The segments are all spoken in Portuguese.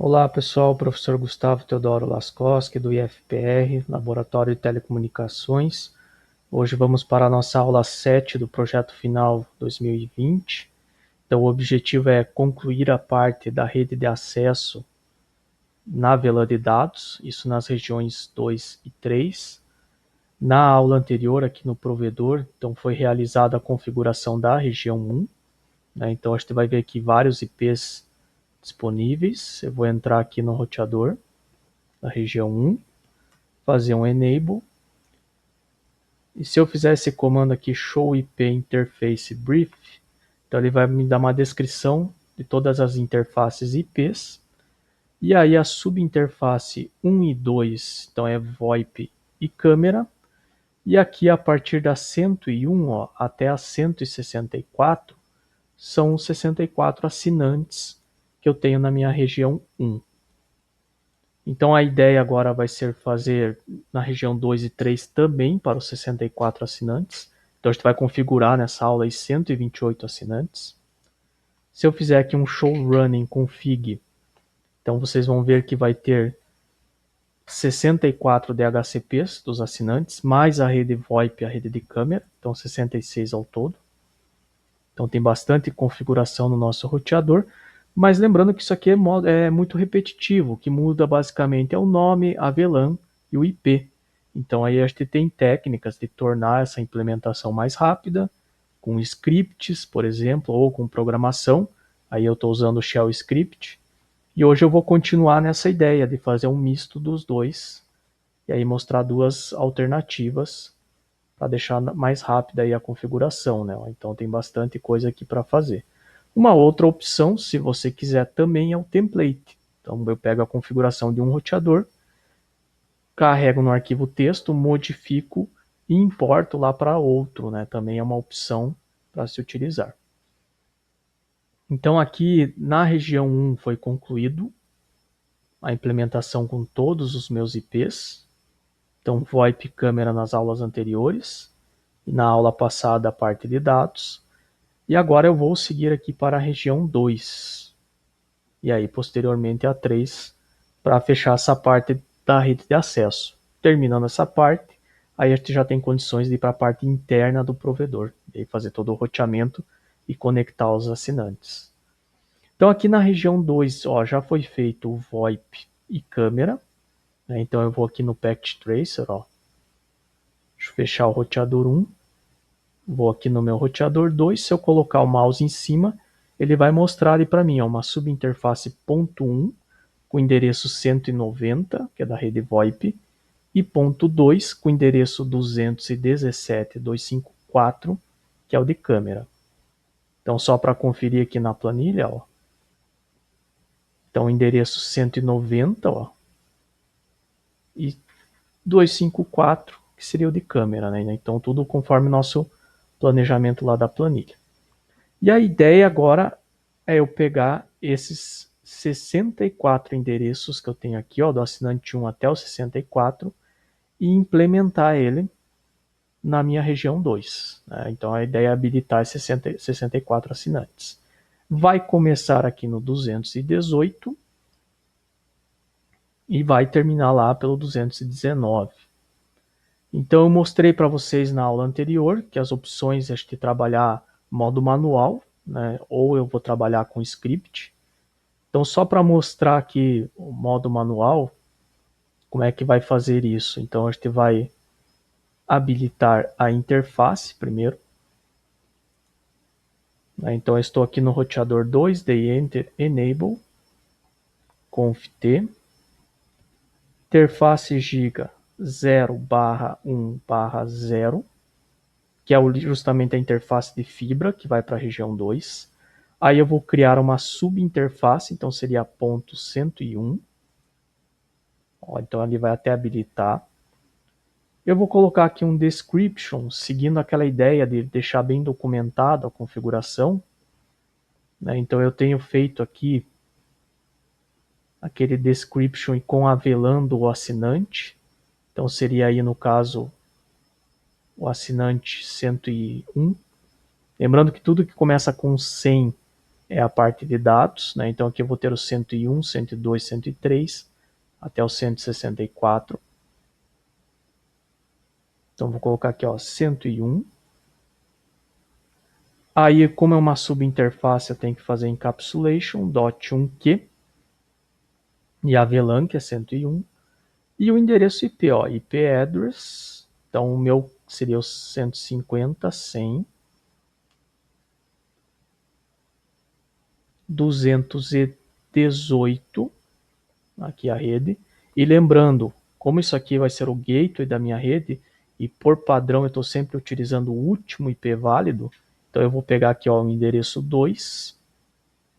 Olá pessoal, professor Gustavo Teodoro Laskowski do IFPR, Laboratório de Telecomunicações. Hoje vamos para a nossa aula 7 do projeto final 2020. Então o objetivo é concluir a parte da rede de acesso na VLAN de dados, isso nas regiões 2 e 3. Na aula anterior aqui no provedor, então foi realizada a configuração da região 1. Então a gente vai ver aqui vários IPs disponíveis. Eu vou entrar aqui no roteador da região 1, fazer um enable. E se eu fizer esse comando aqui, show IP interface brief, então ele vai me dar uma descrição de todas as interfaces IPs. E aí a subinterface 1 e 2, então é VoIP e câmera. E aqui a partir da 101 até a 164, são os 64 assinantes que eu tenho na minha região 1. Então a ideia agora vai ser fazer na região 2 e 3 também para os 64 assinantes. Então a gente vai configurar nessa aula aí 128 assinantes. Se eu fizer aqui um show running config, então vocês vão ver que vai ter 64 DHCPs dos assinantes, mais a rede VoIP e a rede de câmera, então 66 ao todo. Então tem bastante configuração no nosso roteador, mas lembrando que isso aqui é muito repetitivo, o que muda basicamente é o nome, a VLAN e o IP. Então aí a gente tem técnicas de tornar essa implementação mais rápida, com scripts, por exemplo, ou com programação. Aí eu estou usando o Shell Script. E hoje eu vou continuar nessa ideia de fazer um misto dos dois, e aí mostrar duas alternativas para deixar mais rápida aí a configuração, né? Então tem bastante coisa aqui para fazer. Uma outra opção, se você quiser também, é o template. Então eu pego a configuração de um roteador, carrego no arquivo texto, modifico e importo lá para outro, né? Também é uma opção para se utilizar. Então aqui na região 1 foi concluído a implementação com todos os meus IPs. Então VoIP câmera nas aulas anteriores. E na aula passada a parte de dados. E agora eu vou seguir aqui para a região 2. E aí posteriormente a 3 para fechar essa parte da rede de acesso. Terminando essa parte, aí a gente já tem condições de ir para a parte interna do provedor. E aí fazer todo o roteamento e conectar os assinantes. Então aqui na região 2 já foi feito o VoIP e câmera. Né? Então eu vou aqui no Packet Tracer. Deixa eu fechar o roteador 1. Vou aqui no meu roteador 2, se eu colocar o mouse em cima, ele vai mostrar ali para mim uma subinterface ponto .1 com endereço 190, que é da rede VoIP, e ponto .2 com endereço 217.254, que é o de câmera. Então só para conferir aqui na planilha, então endereço 190, e 254, que seria o de câmera, né? Então tudo conforme o nosso planejamento lá da planilha. E a ideia agora é eu pegar esses 64 endereços que eu tenho aqui, do assinante 1 até o 64, e implementar ele na minha região 2. Né? Então a ideia é habilitar 64 assinantes. Vai começar aqui no 218 e vai terminar lá pelo 219. Então eu mostrei para vocês na aula anterior que as opções é de trabalhar modo manual, né? Ou eu vou trabalhar com script. Então só para mostrar aqui o modo manual, como é que vai fazer isso. Então a gente vai habilitar a interface primeiro. Então eu estou aqui no roteador 2, dei Enter, Enable, conft, interface giga 0/1/0, que é justamente a interface de fibra que vai para a região 2. Aí eu vou criar uma subinterface, então seria ponto .101. Então ele vai até habilitar. Eu vou colocar aqui um description, seguindo aquela ideia de deixar bem documentado a configuração. Então eu tenho feito aqui aquele description com a VLAN do assinante. Então seria aí no caso o assinante 101. Lembrando que tudo que começa com 100 é a parte de dados, né? Então aqui eu vou ter o 101, 102, 103 até o 164. Então vou colocar aqui, ó, 101. Aí, como é uma subinterface, eu tenho que fazer encapsulation, .1q, e a VLAN, que é 101, e o endereço IP, ó, IP address, então o meu seria o 150, 100, 218, aqui a rede, e lembrando, como isso aqui vai ser o gateway da minha rede, e por padrão eu estou sempre utilizando o último IP válido, então eu vou pegar aqui, ó, o endereço 2,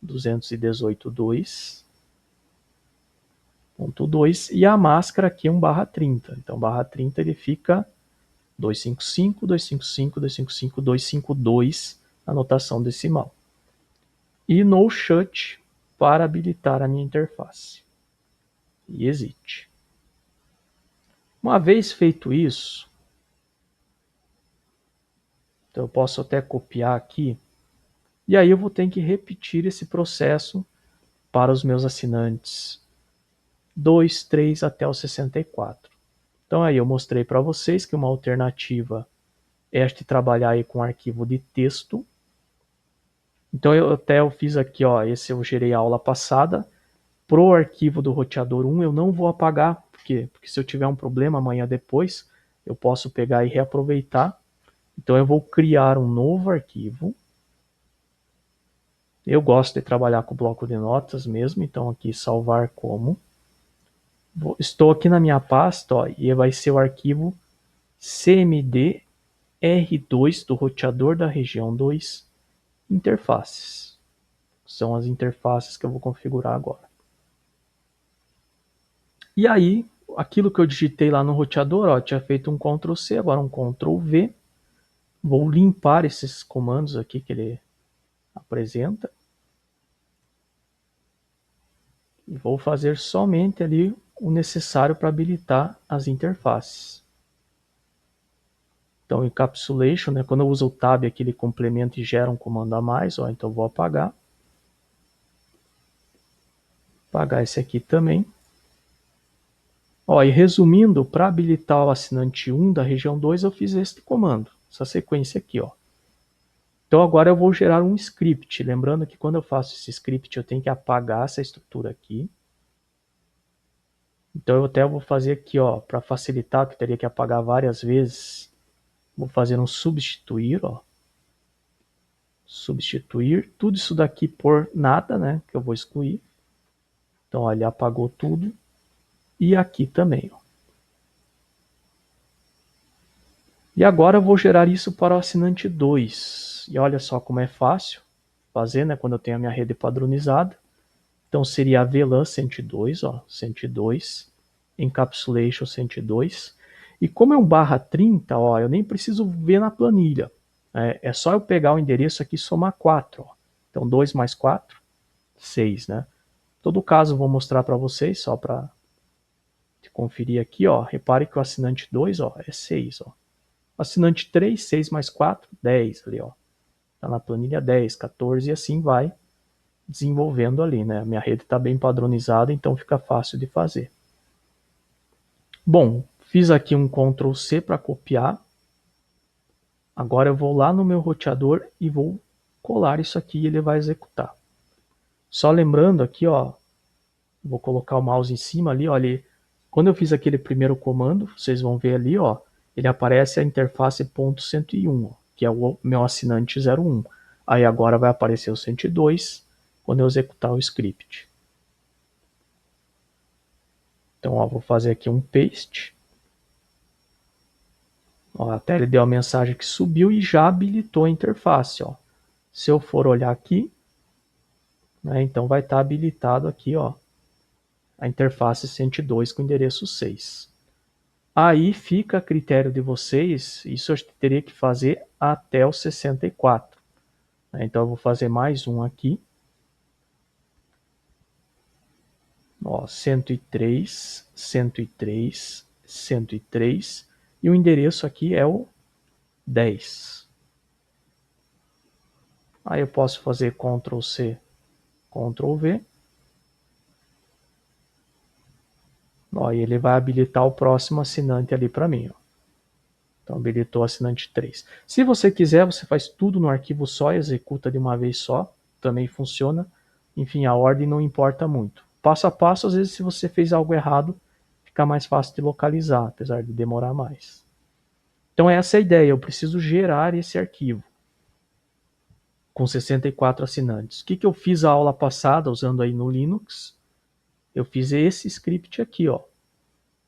218.2, e a máscara aqui é 1/30. Então, /30 ele fica 255, 255, 255, 252 na notação decimal. E no shut para habilitar a minha interface. E exit. Uma vez feito isso, então eu posso até copiar aqui, e aí eu vou ter que repetir esse processo para os meus assinantes 2, 3 até o 64. Então aí eu mostrei para vocês que uma alternativa é de trabalhar aí com arquivo de texto. Então eu fiz aqui, ó, esse eu gerei a aula passada. Pro arquivo do roteador 1 eu não vou apagar, por quê? Porque se eu tiver um problema amanhã depois, eu posso pegar e reaproveitar. Então eu vou criar um novo arquivo. Eu gosto de trabalhar com bloco de notas mesmo, então aqui salvar como. Estou aqui na minha pasta, ó, e vai ser o arquivo cmd R2 do roteador da região 2, interfaces. São as interfaces que eu vou configurar agora. E aí, aquilo que eu digitei lá no roteador, ó, tinha feito um Ctrl C, agora um Ctrl V. Vou limpar esses comandos aqui que ele apresenta. E vou fazer somente ali o necessário para habilitar as interfaces. Então, encapsulation, né, quando eu uso o tab aqui, ele complementa e gera um comando a mais. Ó, então, vou apagar. Apagar esse aqui também. Ó, e resumindo, para habilitar o assinante 1 da região 2, eu fiz este comando, essa sequência aqui, ó. Então agora eu vou gerar um script, lembrando que quando eu faço esse script eu tenho que apagar essa estrutura aqui. Então eu até vou fazer aqui, ó, para facilitar, que eu teria que apagar várias vezes, vou fazer um substituir, ó. Substituir, tudo isso daqui por nada, né, que eu vou excluir. Então ó, ele apagou tudo. E aqui também, ó. E agora eu vou gerar isso para o assinante 2. E olha só como é fácil fazer, né, quando eu tenho a minha rede padronizada. Então seria a VLAN 102, ó, 102, encapsulation 102. E como é um /30, ó, eu nem preciso ver na planilha. É só eu pegar o endereço aqui e somar 4. Ó. Então 2 mais 4, 6, né? Em todo caso, eu vou mostrar para vocês, só para conferir aqui, ó. Repare que o assinante 2, ó, é 6, ó. Assinante 3, 6 mais 4, 10 ali, ó. Tá na planilha 10, 14 e assim vai desenvolvendo ali, né? A minha rede está bem padronizada, então fica fácil de fazer. Bom, fiz aqui um Ctrl C para copiar. Agora eu vou lá no meu roteador e vou colar isso aqui e ele vai executar. Só lembrando aqui, ó, vou colocar o mouse em cima ali, ó, quando eu fiz aquele primeiro comando, vocês vão ver ali, ó, ele aparece a interface .101, ó, que é o meu assinante 01. Aí agora vai aparecer o 102 quando eu executar o script. Então, ó, vou fazer aqui um paste. Ó, até ele deu a mensagem que subiu e já habilitou a interface. Ó. Se eu for olhar aqui, né, então vai estar habilitado aqui, ó, a interface 102 com endereço 6. Aí fica a critério de vocês, isso eu teria que fazer até o 64. Né? Então eu vou fazer mais um aqui. Ó, 103, 103, 103. E o endereço aqui é o 10. Aí eu posso fazer Ctrl C, Ctrl V. Ó, e ele vai habilitar o próximo assinante ali para mim. Ó. Então habilitou o assinante 3. Se você quiser, você faz tudo no arquivo só, executa de uma vez só. Também funciona. Enfim, a ordem não importa muito. Passo a passo, às vezes, se você fez algo errado, fica mais fácil de localizar, apesar de demorar mais. Então essa é a ideia. Eu preciso gerar esse arquivo com 64 assinantes. O que eu fiz a aula passada usando aí no Linux? Eu fiz esse script aqui, ó.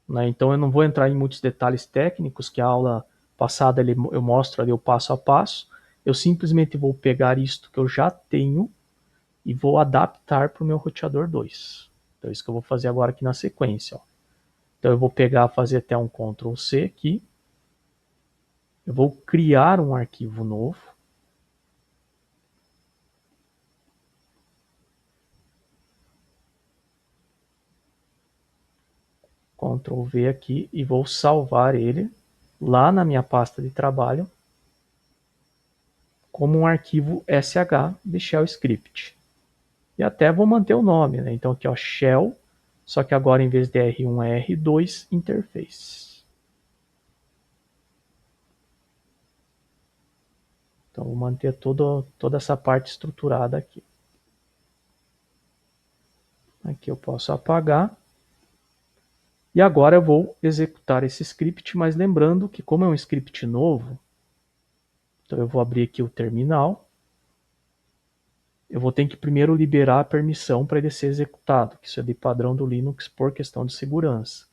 Né? Então eu não vou entrar em muitos detalhes técnicos, que a aula passada eu mostro ali o passo a passo. Eu simplesmente vou pegar isto que eu já tenho e vou adaptar para o meu roteador 2. Então é isso que eu vou fazer agora aqui na sequência. Ó. Então eu vou pegar, fazer até um Ctrl C aqui. Eu vou criar um arquivo novo. Ctrl V aqui e vou salvar ele lá na minha pasta de trabalho como um arquivo SH de Shell Script. E até vou manter o nome, né? Então aqui ó, Shell, só que agora em vez de R1 é R2 Interface. Então vou manter toda essa parte estruturada aqui. Aqui eu posso apagar. E agora eu vou executar esse script, mas lembrando que como é um script novo, então eu vou abrir aqui o terminal. Eu vou ter que primeiro liberar a permissão para ele ser executado, que isso é de padrão do Linux por questão de segurança.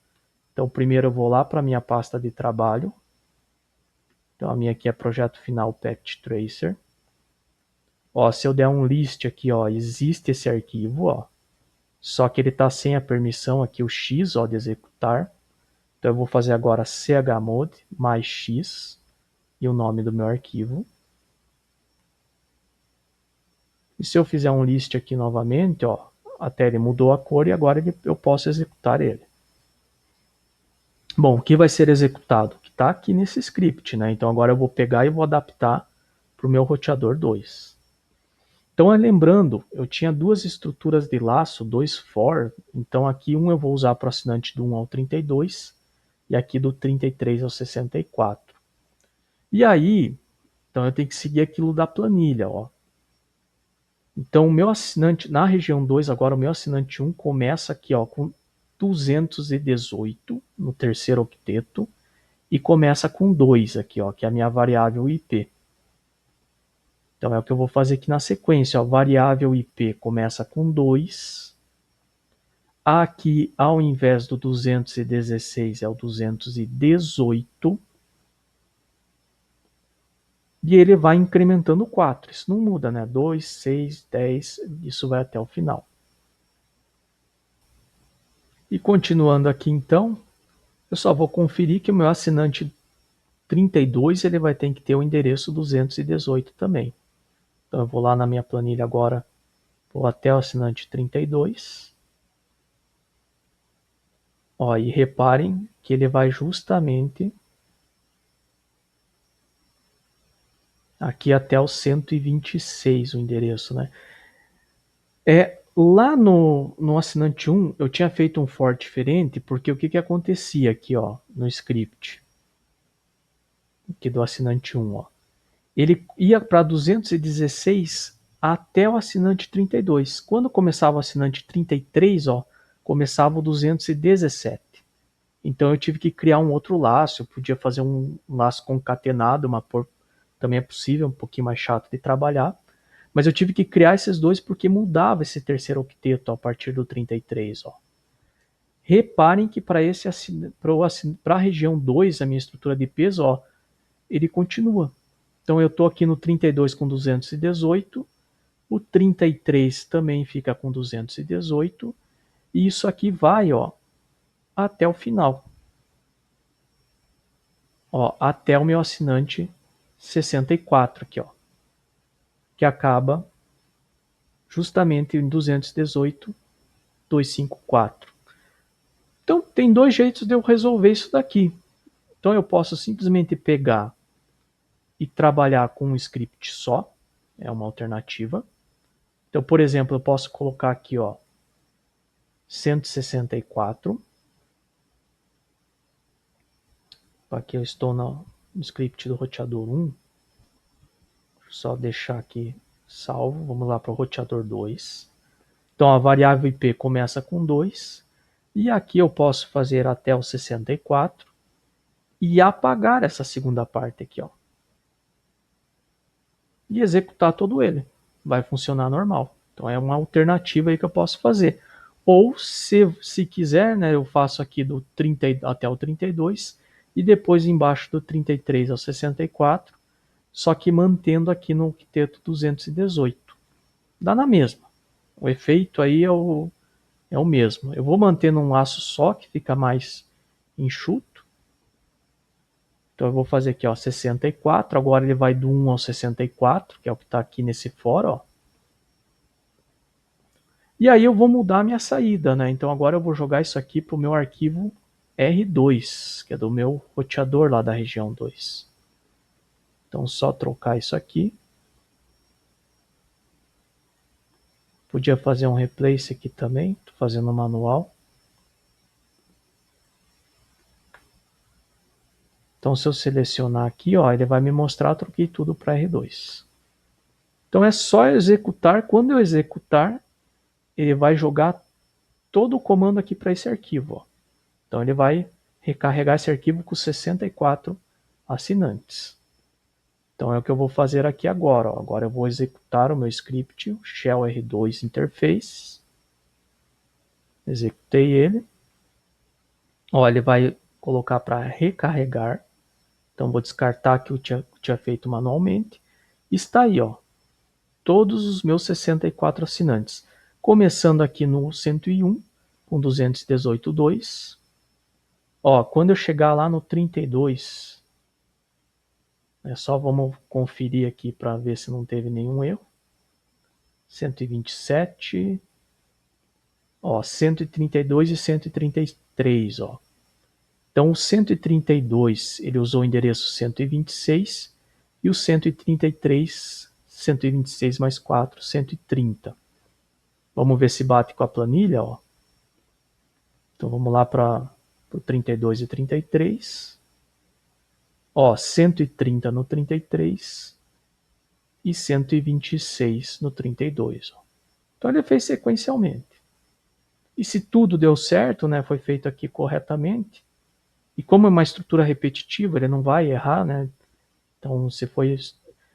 Então primeiro eu vou lá para a minha pasta de trabalho. Então a minha aqui é projeto final Packet Tracer. Ó, se eu der um list aqui, ó, existe esse arquivo, ó. Só que ele está sem a permissão aqui, o X, ó, de executar. Então eu vou fazer agora chmod mais X e o nome do meu arquivo. E se eu fizer um list aqui novamente, ó, até ele mudou a cor e agora eu posso executar ele. Bom, o que vai ser executado? O que está aqui nesse script, né? Então agora eu vou pegar e vou adaptar para o meu roteador 2. Então, lembrando, eu tinha duas estruturas de laço, dois for, então aqui um eu vou usar para o assinante do 1 ao 32 e aqui do 33 ao 64. E aí, então eu tenho que seguir aquilo da planilha, ó. Então o meu assinante, na região 2, agora o meu assinante 1 começa aqui ó, com 218 no terceiro octeto e começa com 2 aqui, ó, que é a minha variável IP. Então é o que eu vou fazer aqui na sequência. Ó. Variável IP começa com 2. Aqui, ao invés do 216, é o 218. E ele vai incrementando 4. Isso não muda, né? 2, 6, 10, isso vai até o final. E continuando aqui então, eu só vou conferir que o meu assinante 32 ele vai ter que ter o endereço 218 também. Então eu vou lá na minha planilha agora, vou até o assinante 32. Ó, e reparem que ele vai justamente aqui até o 126 o endereço, né? Lá no assinante 1 eu tinha feito um for diferente, porque o que acontecia aqui ó, no script aqui do assinante 1, ó. Ele ia para 216 até o assinante 32. Quando começava o assinante 33, ó, começava o 217. Então eu tive que criar um outro laço, eu podia fazer um laço concatenado, também é possível, um pouquinho mais chato de trabalhar. Mas eu tive que criar esses dois porque mudava esse terceiro octeto a partir do 33. Ó. Reparem que para a região 2, a minha estrutura de peso, ó, ele continua. Então eu estou aqui no 32 com 218, o 33 também fica com 218, e isso aqui vai ó, até o final. Ó, até o meu assinante 64 aqui, ó, que acaba justamente em 218, 254. Então tem dois jeitos de eu resolver isso daqui. Então eu posso simplesmente pegar e trabalhar com um script só, é uma alternativa. Então, por exemplo, eu posso colocar aqui, ó, 164. Aqui eu estou no script do roteador 1. Só deixar aqui salvo. Vamos lá para o roteador 2. Então a variável IP começa com 2. E aqui eu posso fazer até o 64 e apagar essa segunda parte aqui, ó. E executar todo ele. Vai funcionar normal. Então é uma alternativa aí que eu posso fazer. Ou se quiser, né, eu faço aqui do 30 até o 32 e depois embaixo do 33 ao 64, só que mantendo aqui no octeto 218. Dá na mesma. O efeito aí é o mesmo. Eu vou manter num laço só, que fica mais enxuto. Então eu vou fazer aqui, ó, 64. Agora ele vai do 1 ao 64, que é o que está aqui nesse for, ó. E aí eu vou mudar a minha saída, né? Então agora eu vou jogar isso aqui para o meu arquivo R2, que é do meu roteador lá da região 2. Então só trocar isso aqui. Podia fazer um replace aqui também, estou fazendo manual. Então se eu selecionar aqui, ó, ele vai me mostrar, troquei tudo para R2. Então é só executar. Quando eu executar, ele vai jogar todo o comando aqui para esse arquivo, ó. Então ele vai recarregar esse arquivo com 64 assinantes. Então é o que eu vou fazer aqui agora, ó. Agora eu vou executar o meu script, o shell R2 interface. Executei ele. Ó, ele vai colocar para recarregar. Então vou descartar que eu tinha feito manualmente. Está aí, ó, todos os meus 64 assinantes. Começando aqui no 101, com 218.2. Ó, quando eu chegar lá no 32, só vamos conferir aqui para ver se não teve nenhum erro. 127, ó, 132 e 133, ó. Então o 132 ele usou o endereço 126 e o 133, 126 mais 4, 130. Vamos ver se bate com a planilha, ó. Então vamos lá para o 32 e 33. Ó, 130 no 33 e 126 no 32. Ó. Então ele fez sequencialmente. E se tudo deu certo, né, foi feito aqui corretamente, e como é uma estrutura repetitiva, ele não vai errar, né? Então se foi,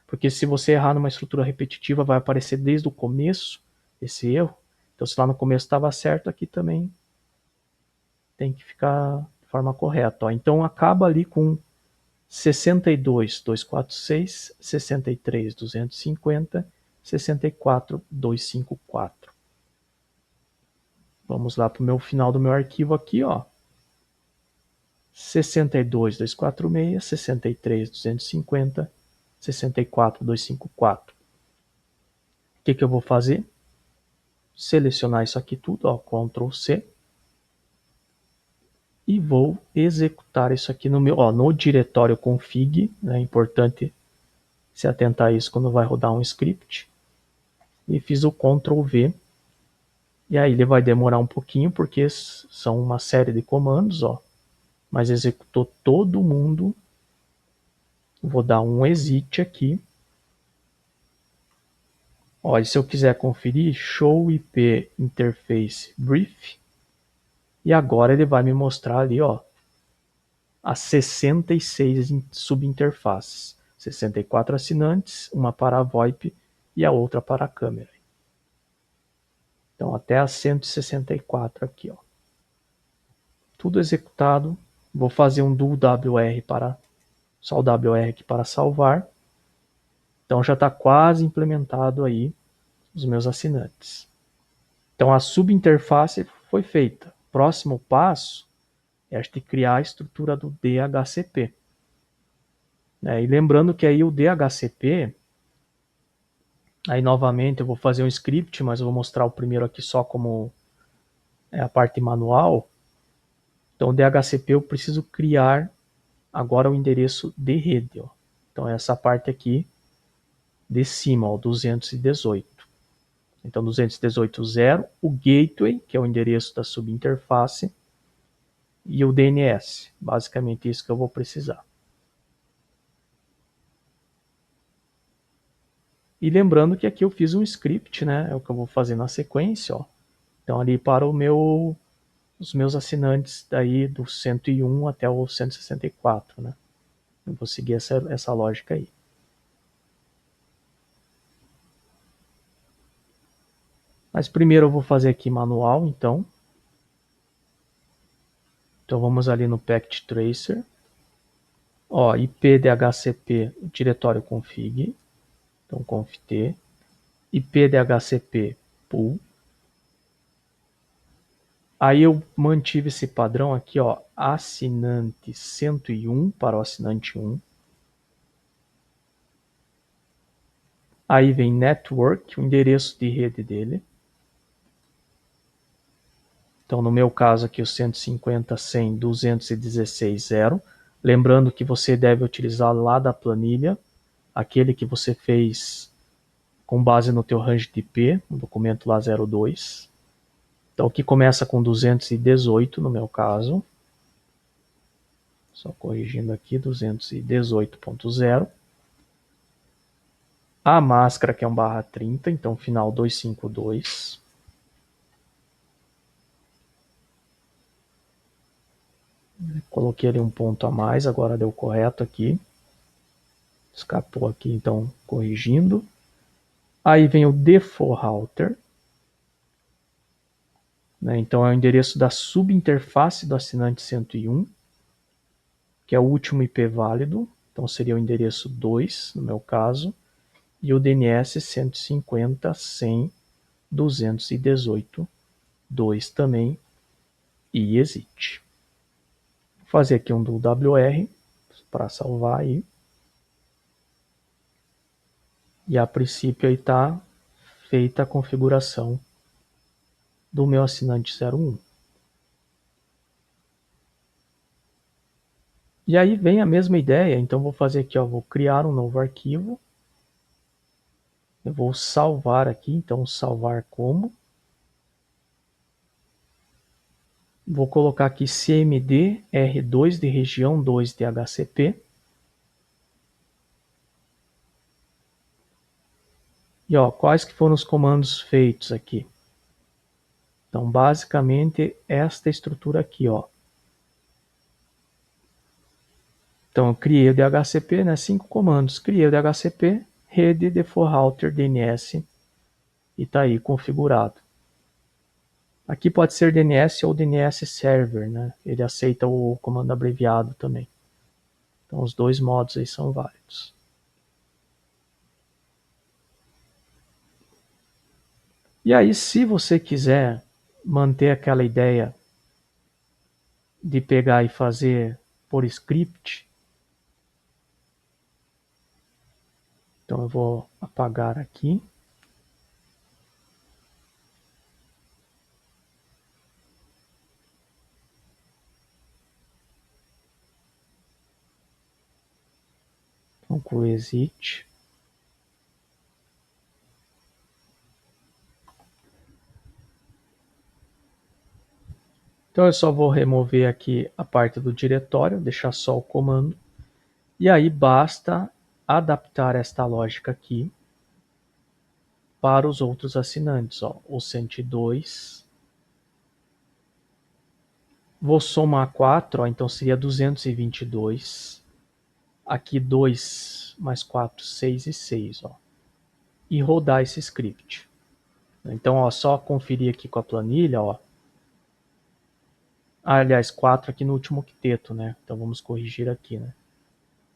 porque se você errar numa estrutura repetitiva, vai aparecer desde o começo esse erro. Então se lá no começo estava certo, aqui também tem que ficar de forma correta. Ó. Então acaba ali com 62.246, 63.250, 64.254. Vamos lá para o meu final do meu arquivo aqui, ó. 62.246, 63.250, 64.254. O que eu vou fazer? Selecionar isso aqui tudo, ó, Ctrl C. E vou executar isso aqui no meu, ó, no diretório config. É importante se atentar a isso quando vai rodar um script. E fiz o Ctrl V. E aí ele vai demorar um pouquinho, porque são uma série de comandos, ó. Mas executou todo mundo. Vou dar um exit aqui. Ó, e se eu quiser conferir, show IP interface brief. E agora ele vai me mostrar ali, ó, as 66 subinterfaces. 64 assinantes, uma para a VoIP e a outra para a câmera. Então até as 164 aqui, ó. Tudo executado. Vou fazer um do WR para só o WR aqui para salvar. Então já está quase implementado aí os meus assinantes. Então a subinterface foi feita. Próximo passo é de criar a estrutura do DHCP. E lembrando que aí o DHCP, aí novamente eu vou fazer um script, mas eu vou mostrar o primeiro aqui só como a parte manual. Então o DHCP eu preciso criar agora o endereço de rede. Ó. Então essa parte aqui de cima, ó, 218. Então, 218.0, o gateway, que é o endereço da subinterface, e o DNS. Basicamente isso que eu vou precisar. E lembrando que aqui eu fiz um script, né? É o que eu vou fazer na sequência, ó. Então, ali para os meus assinantes daí do 101 até o 164, né? Eu vou seguir essa lógica aí. Mas primeiro eu vou fazer aqui manual, então. Então vamos ali no Packet Tracer. Ó, IP DHCP, diretório config. Então conft. IP DHCP pool. Aí eu mantive esse padrão aqui, ó, assinante 101 para o assinante 1. Aí vem network, o endereço de rede dele. Então, no meu caso aqui, o 150.100.216.0. Lembrando que você deve utilizar lá da planilha, aquele que você fez com base no teu range de IP, no documento lá 02. Então, aqui começa com 218 no meu caso. Só corrigindo aqui, 218.0. A máscara que é um /30, então final 252. Coloquei ali um ponto a mais, agora deu correto aqui. Escapou aqui, então corrigindo. Aí vem o default router, né? Então é o endereço da subinterface do assinante 101, que é o último IP válido. Então seria o endereço 2, no meu caso, e o DNS 150.100.218.2 também, e exit. Vou fazer aqui um do WR para salvar aí. E a princípio aí está feita a configuração do meu assinante 01. E aí vem a mesma ideia, então vou fazer aqui, ó, vou criar um novo arquivo. Eu vou salvar aqui, então salvar como. Vou colocar aqui cmd r2 de região 2 de HCP. E ó, quais que foram os comandos feitos aqui? Então, basicamente, esta estrutura aqui, ó. Então, eu criei o DHCP, né? 5 comandos. Criei o DHCP, rede, default router, DNS, e tá aí configurado. Aqui pode ser DNS ou DNS Server, né? Ele aceita o comando abreviado também. Então, os dois modos aí são válidos. E aí, se você quiser manter aquela ideia de pegar e fazer por script, então eu vou apagar aqui. Concluir exit. Então eu só vou remover aqui a parte do diretório, deixar só o comando. E aí basta adaptar esta lógica aqui para os outros assinantes, ó, o 102. Vou somar 4, ó, então seria 222. Aqui 2 mais 4, 6 e 6. Ó, e rodar esse script. Então, ó, só conferir aqui com a planilha, ó. Ah, aliás, 4 aqui no último octeto, né? Então vamos corrigir aqui, né?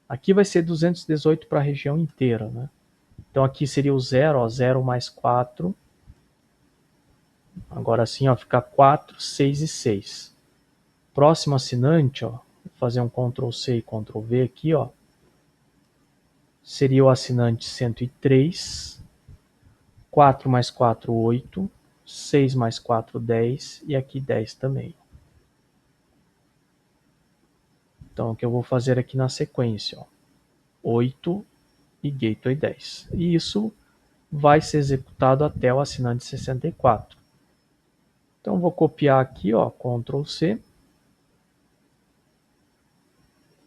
Aqui vai ser 218 para a região inteira, né? Então aqui seria o 0, ó, 0 mais 4. Agora sim, ó, fica 4, 6 e 6. Próximo assinante, ó, vou fazer um Ctrl C e Ctrl V aqui, ó. Seria o assinante 103. 4 mais 4, 8. 6 mais 4, 10. E aqui 10 também. Então, o que eu vou fazer aqui na sequência, ó. 8, e Gateway 10. E isso vai ser executado até o assinante 64. Então vou copiar aqui, ó, Ctrl C.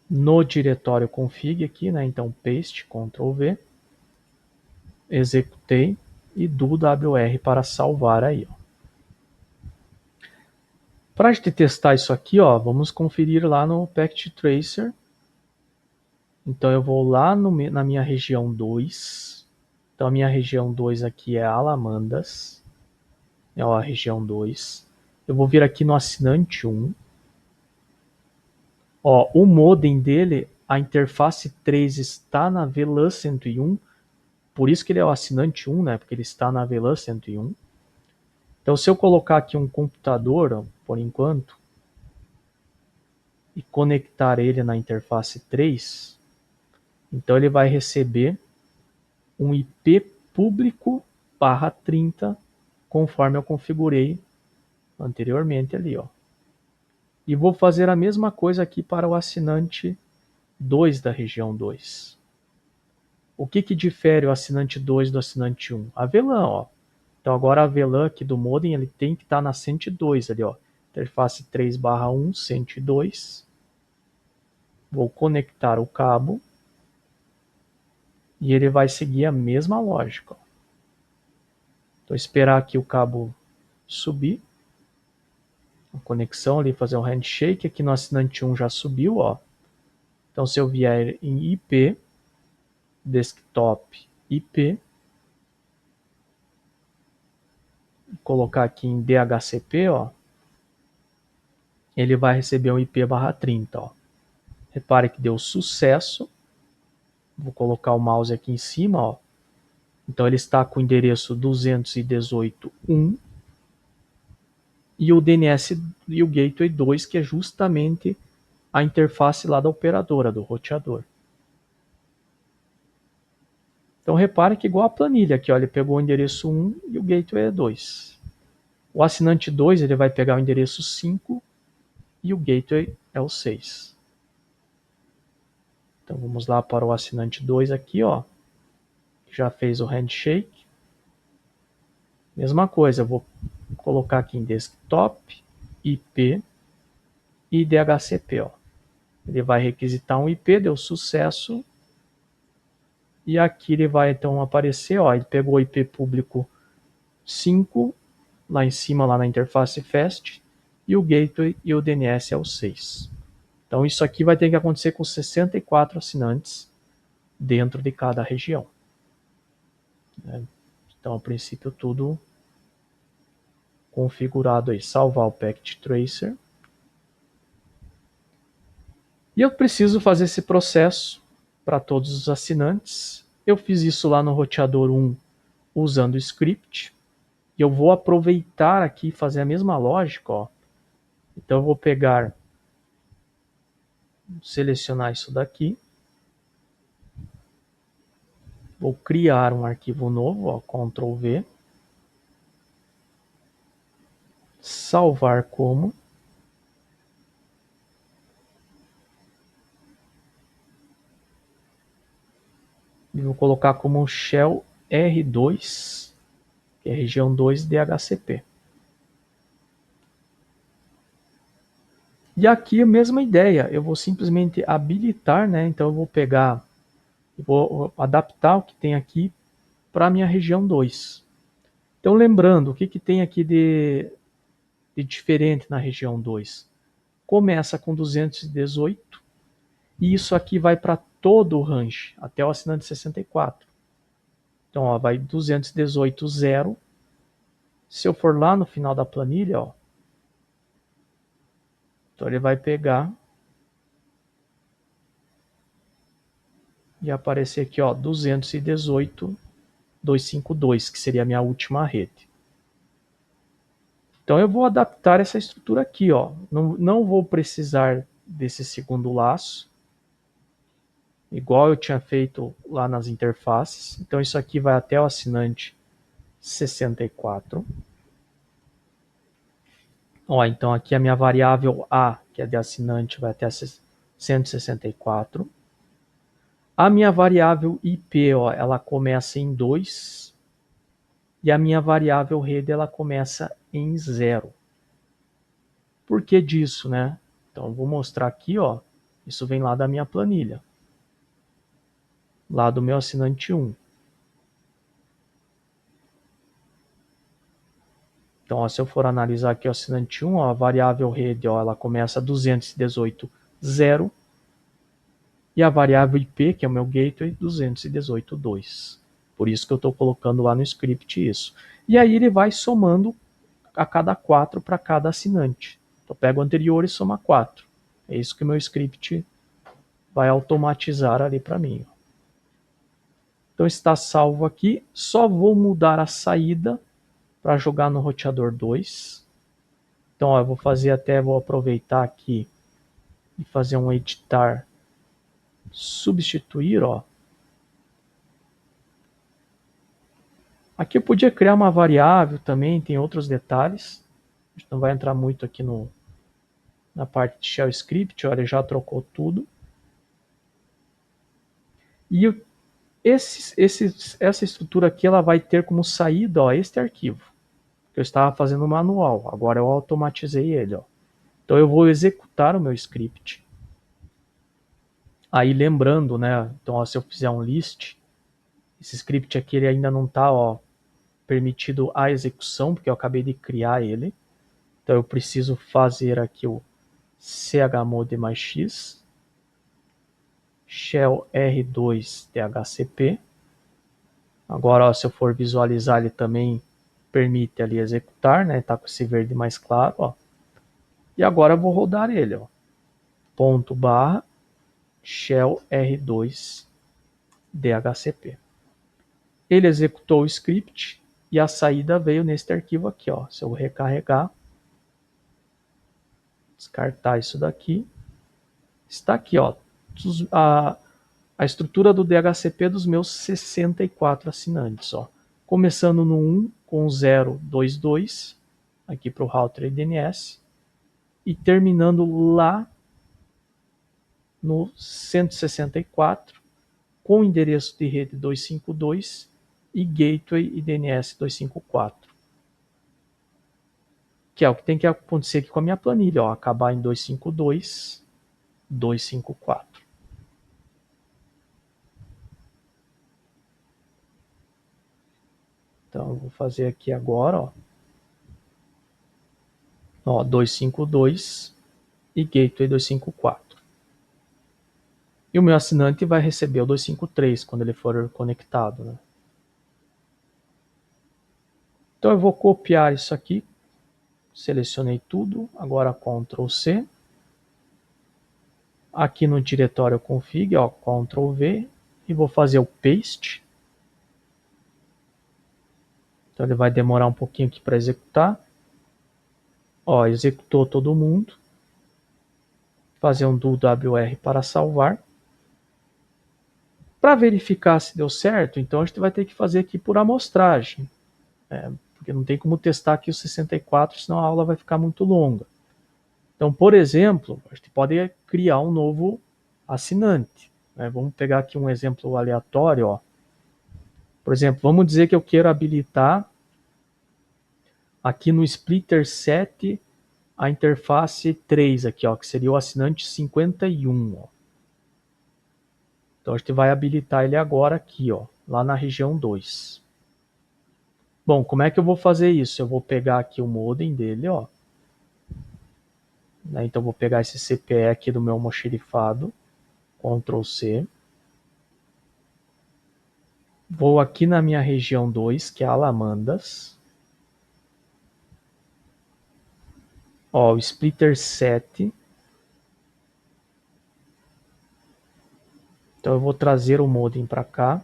No diretório config aqui, né? Então paste, Ctrl V. Executei e do WR para salvar aí, ó. Para a gente testar isso aqui, ó, vamos conferir lá no Packet Tracer. Então eu vou lá na minha região 2. Então a minha região 2 aqui é Alamandas. É a região 2. Eu vou vir aqui no assinante 1. Ó, o modem dele, a interface 3 está na VLAN 101. Por isso que ele é o assinante 1, né? Porque ele está na VLAN 101. Então se eu colocar aqui um computador, ó, por enquanto, e conectar ele na interface 3, então ele vai receber um IP público /30, conforme eu configurei anteriormente ali, ó. E vou fazer a mesma coisa aqui para o assinante 2 da região 2. O que difere o assinante 2 do assinante 1? A VLAN, ó. Então agora a VLAN aqui do modem ele tem que estar na 102 ali, ó. Interface 3/1, 102. Vou conectar o cabo. E ele vai seguir a mesma lógica, ó. Então esperar aqui o cabo subir. A conexão ali, fazer um handshake. Aqui no assinante 1 já subiu, ó. Então se eu vier em IP, desktop IP, colocar aqui em DHCP, ó, ele vai receber um IP/30, ó. Repare que deu sucesso. Vou colocar o mouse aqui em cima, ó. Então ele está com o endereço 218.1 e o DNS e o Gateway 2, que é justamente a interface lá da operadora, do roteador. Então repare que igual a planilha aqui, ó, ele pegou o endereço 1 e o Gateway é 2. O assinante 2 ele vai pegar o endereço 5 e o Gateway é o 6. Então vamos lá para o assinante 2 aqui, ó. Já fez o handshake. Mesma coisa, eu vou colocar aqui em desktop, IP e DHCP, ó. Ele vai requisitar um IP, deu sucesso. E aqui ele vai então aparecer, ó, ele pegou o IP público 5, lá em cima, lá na interface FAST, e o gateway e o DNS é o 6. Então isso aqui vai ter que acontecer com 64 assinantes dentro de cada região. Então, a princípio, tudo configurado aí. Salvar o Packet Tracer. E eu preciso fazer esse processo para todos os assinantes. Eu fiz isso lá no roteador 1 usando o script. E eu vou aproveitar aqui e fazer a mesma lógica, ó. Então eu vou pegar, selecionar isso daqui. Vou criar um arquivo novo, ó, Ctrl V. Salvar como. E vou colocar como shell R2, que é região 2 DHCP. E aqui a mesma ideia, eu vou simplesmente habilitar, né? Então eu vou pegar, vou adaptar o que tem aqui para a minha região 2. Então lembrando, o que tem aqui de diferente na região 2? Começa com 218 e isso aqui vai para todo o range, até o assinante 64. Então ó, vai 218.0. Se eu for lá no final da planilha, ó, então ele vai pegar e aparecer aqui, ó, 218.252, que seria a minha última rede. Então eu vou adaptar essa estrutura aqui, ó. Não vou precisar desse segundo laço, igual eu tinha feito lá nas interfaces. Então isso aqui vai até o assinante 64. Ó, então aqui a minha variável A, que é de assinante, vai até 164. A minha variável IP, ó, ela começa em 2 e a minha variável rede ela começa em 0. Por que disso, né? Então, vou mostrar aqui, ó. Isso vem lá da minha planilha. Lá do meu assinante 1. Então, ó, se eu for analisar aqui o assinante 1, ó, a variável rede, ó, ela começa 218.0 e a variável IP, que é o meu gateway, 218.2. Por isso que eu estou colocando lá no script isso. E aí ele vai somando a cada 4 para cada assinante. Então, eu pego o anterior e soma 4. É isso que o meu script vai automatizar ali para mim. Então está salvo aqui. Só vou mudar a saída para jogar no roteador 2. Então, ó, eu vou aproveitar aqui e fazer um editar, substituir, ó. Aqui eu podia criar uma variável também, tem outros detalhes. A gente não vai entrar muito aqui na parte de shell script, olha, já trocou tudo. E essa estrutura aqui ela vai ter como saída, ó, este arquivo que eu estava fazendo manual. Agora eu automatizei ele, ó. Então eu vou executar o meu script. Aí lembrando, né? Então, ó, se eu fizer um list, esse script aqui ele ainda não está, ó, permitido a execução, porque eu acabei de criar ele. Então eu preciso fazer aqui o chmod mais x, shell r2 dhcp. Agora, ó, se eu for visualizar, ele também permite ali executar, né? Tá com esse verde mais claro, ó. E agora eu vou rodar ele, ó. Ponto barra shell r2 dhcp. Ele executou o script e a saída veio neste arquivo aqui, ó. Se eu recarregar, descartar isso daqui, está aqui, ó. A estrutura do DHCP dos meus 64 assinantes, ó. Começando no 1 com 022, aqui para o router e DNS, e terminando lá no 164, com endereço de rede 252 e gateway e DNS 254. Que é o que tem que acontecer aqui com a minha planilha, ó, acabar em 252, 254. Então, eu vou fazer aqui agora, ó 252 e gateway 254. E o meu assinante vai receber o 253 quando ele for conectado, né? Então eu vou copiar isso aqui, selecionei tudo, agora Ctrl C. Aqui no diretório config, ó, Ctrl V, e vou fazer o paste. Então ele vai demorar um pouquinho aqui para executar. Ó, executou todo mundo. Fazer um do WR para salvar. Para verificar se deu certo, então a gente vai ter que fazer aqui por amostragem. Porque não tem como testar aqui os 64, senão a aula vai ficar muito longa. Então, por exemplo, a gente pode criar um novo assinante, né? Vamos pegar aqui um exemplo aleatório, ó. Por exemplo, vamos dizer que eu quero habilitar aqui no splitter 7 a interface 3 aqui, ó, que seria o assinante 51, ó. Então a gente vai habilitar ele agora aqui, ó, lá na região 2. Bom, como é que eu vou fazer isso? Eu vou pegar aqui o modem dele, ó. Né, então vou pegar esse CPE aqui do meu almoxerifado, Ctrl C. Vou aqui na minha região 2, que é Alamandas. Ó, o splitter 7. Então eu vou trazer o modem para cá.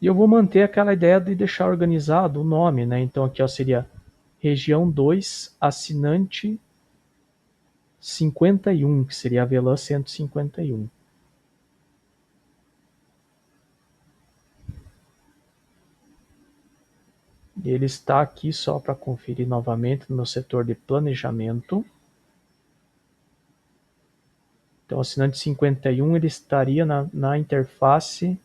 E eu vou manter aquela ideia de deixar organizado o nome, né? Então aqui ó, seria região 2, assinante 51, que seria a VLAN 151. Ele está aqui só para conferir novamente no meu setor de planejamento. Então, o assinante 51 ele estaria na interface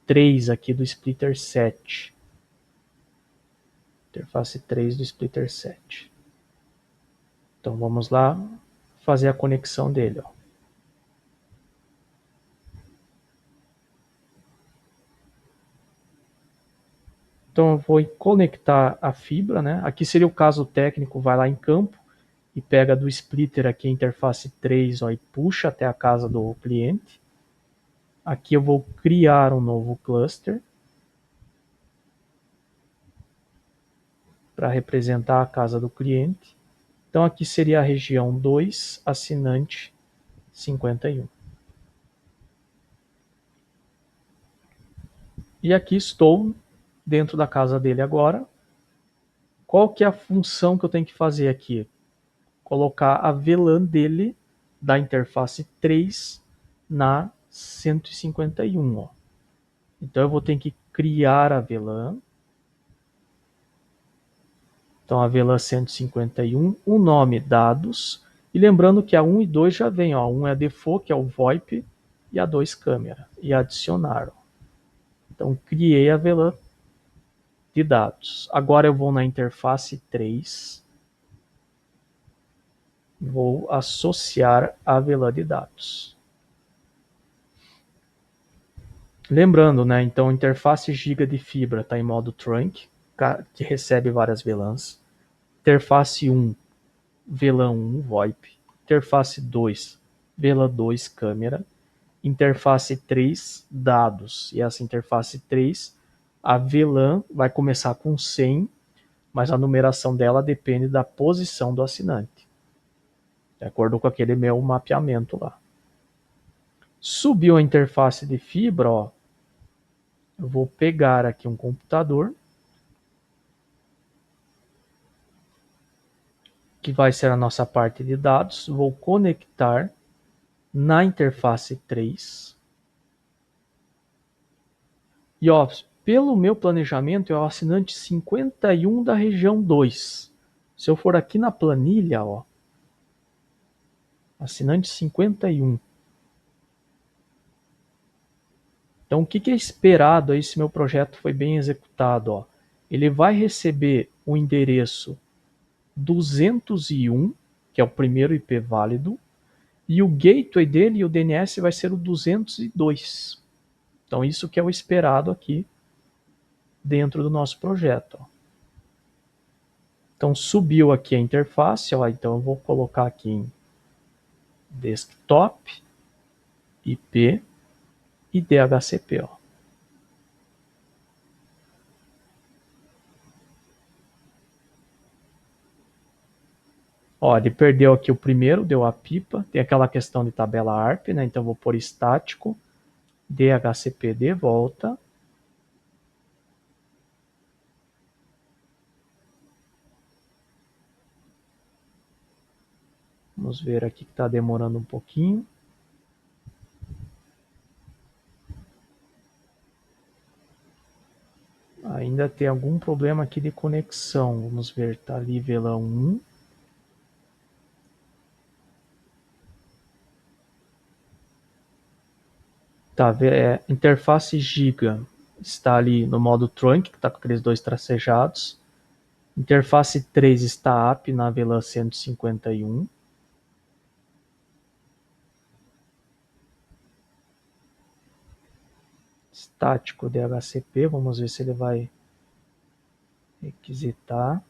3 aqui do splitter 7. Interface 3 do splitter 7. Então, vamos lá fazer a conexão dele. Ó. Então, eu vou conectar a fibra, né? Aqui seria o caso técnico, vai lá em campo e pega do splitter aqui a interface 3, ó, e puxa até a casa do cliente. Aqui eu vou criar um novo cluster para representar a casa do cliente. Então, aqui seria a região 2, assinante 51. E aqui estou dentro da casa dele agora. Qual que é a função que eu tenho que fazer aqui? Colocar a VLAN dele da interface 3 na 151. Ó. Então eu vou ter que criar a VLAN. Então a VLAN 151, o nome dados. E lembrando que a 1 e 2 já vem. Ó. 1 é a default, que é o VoIP, e a 2 câmera. E adicionar. Ó. Então criei a VLAN de dados. Agora eu vou na interface 3. Vou associar a VLAN de dados. Lembrando, né? Então, interface giga de fibra está em modo trunk, que recebe várias VLANs. Interface 1, VLAN 1, VoIP. Interface 2, VLAN 2, câmera. Interface 3, dados. E essa interface 3, a VLAN vai começar com 100, mas a numeração dela depende da posição do assinante. De acordo com aquele meu mapeamento lá. Subiu a interface de fibra, ó. Eu vou pegar aqui um computador, que vai ser a nossa parte de dados. Vou conectar na interface 3. E ó, pelo meu planejamento é o assinante 51 da região 2. Se eu for aqui na planilha, ó, assinante 51. Então, o que é esperado aí se meu projeto foi bem executado? Ó? Ele vai receber o endereço 201, que é o primeiro IP válido, e o gateway dele e o DNS vai ser o 202. Então, isso que é o esperado aqui dentro do nosso projeto. Ó. Então, subiu aqui a interface. Ó, então, eu vou colocar aqui em desktop, IP e DHCP. Ó. Ó, ele perdeu aqui o primeiro, deu a pipa. Tem aquela questão de tabela ARP, né? Então, eu vou pôr estático, DHCP de volta. Vamos ver aqui que está demorando um pouquinho. Ainda tem algum problema aqui de conexão. Vamos ver, está ali VLAN 1. Tá, interface giga está ali no modo trunk, que está com aqueles dois tracejados. Interface 3 está up na VLAN 151. Estático DHCP, vamos ver se ele vai requisitar.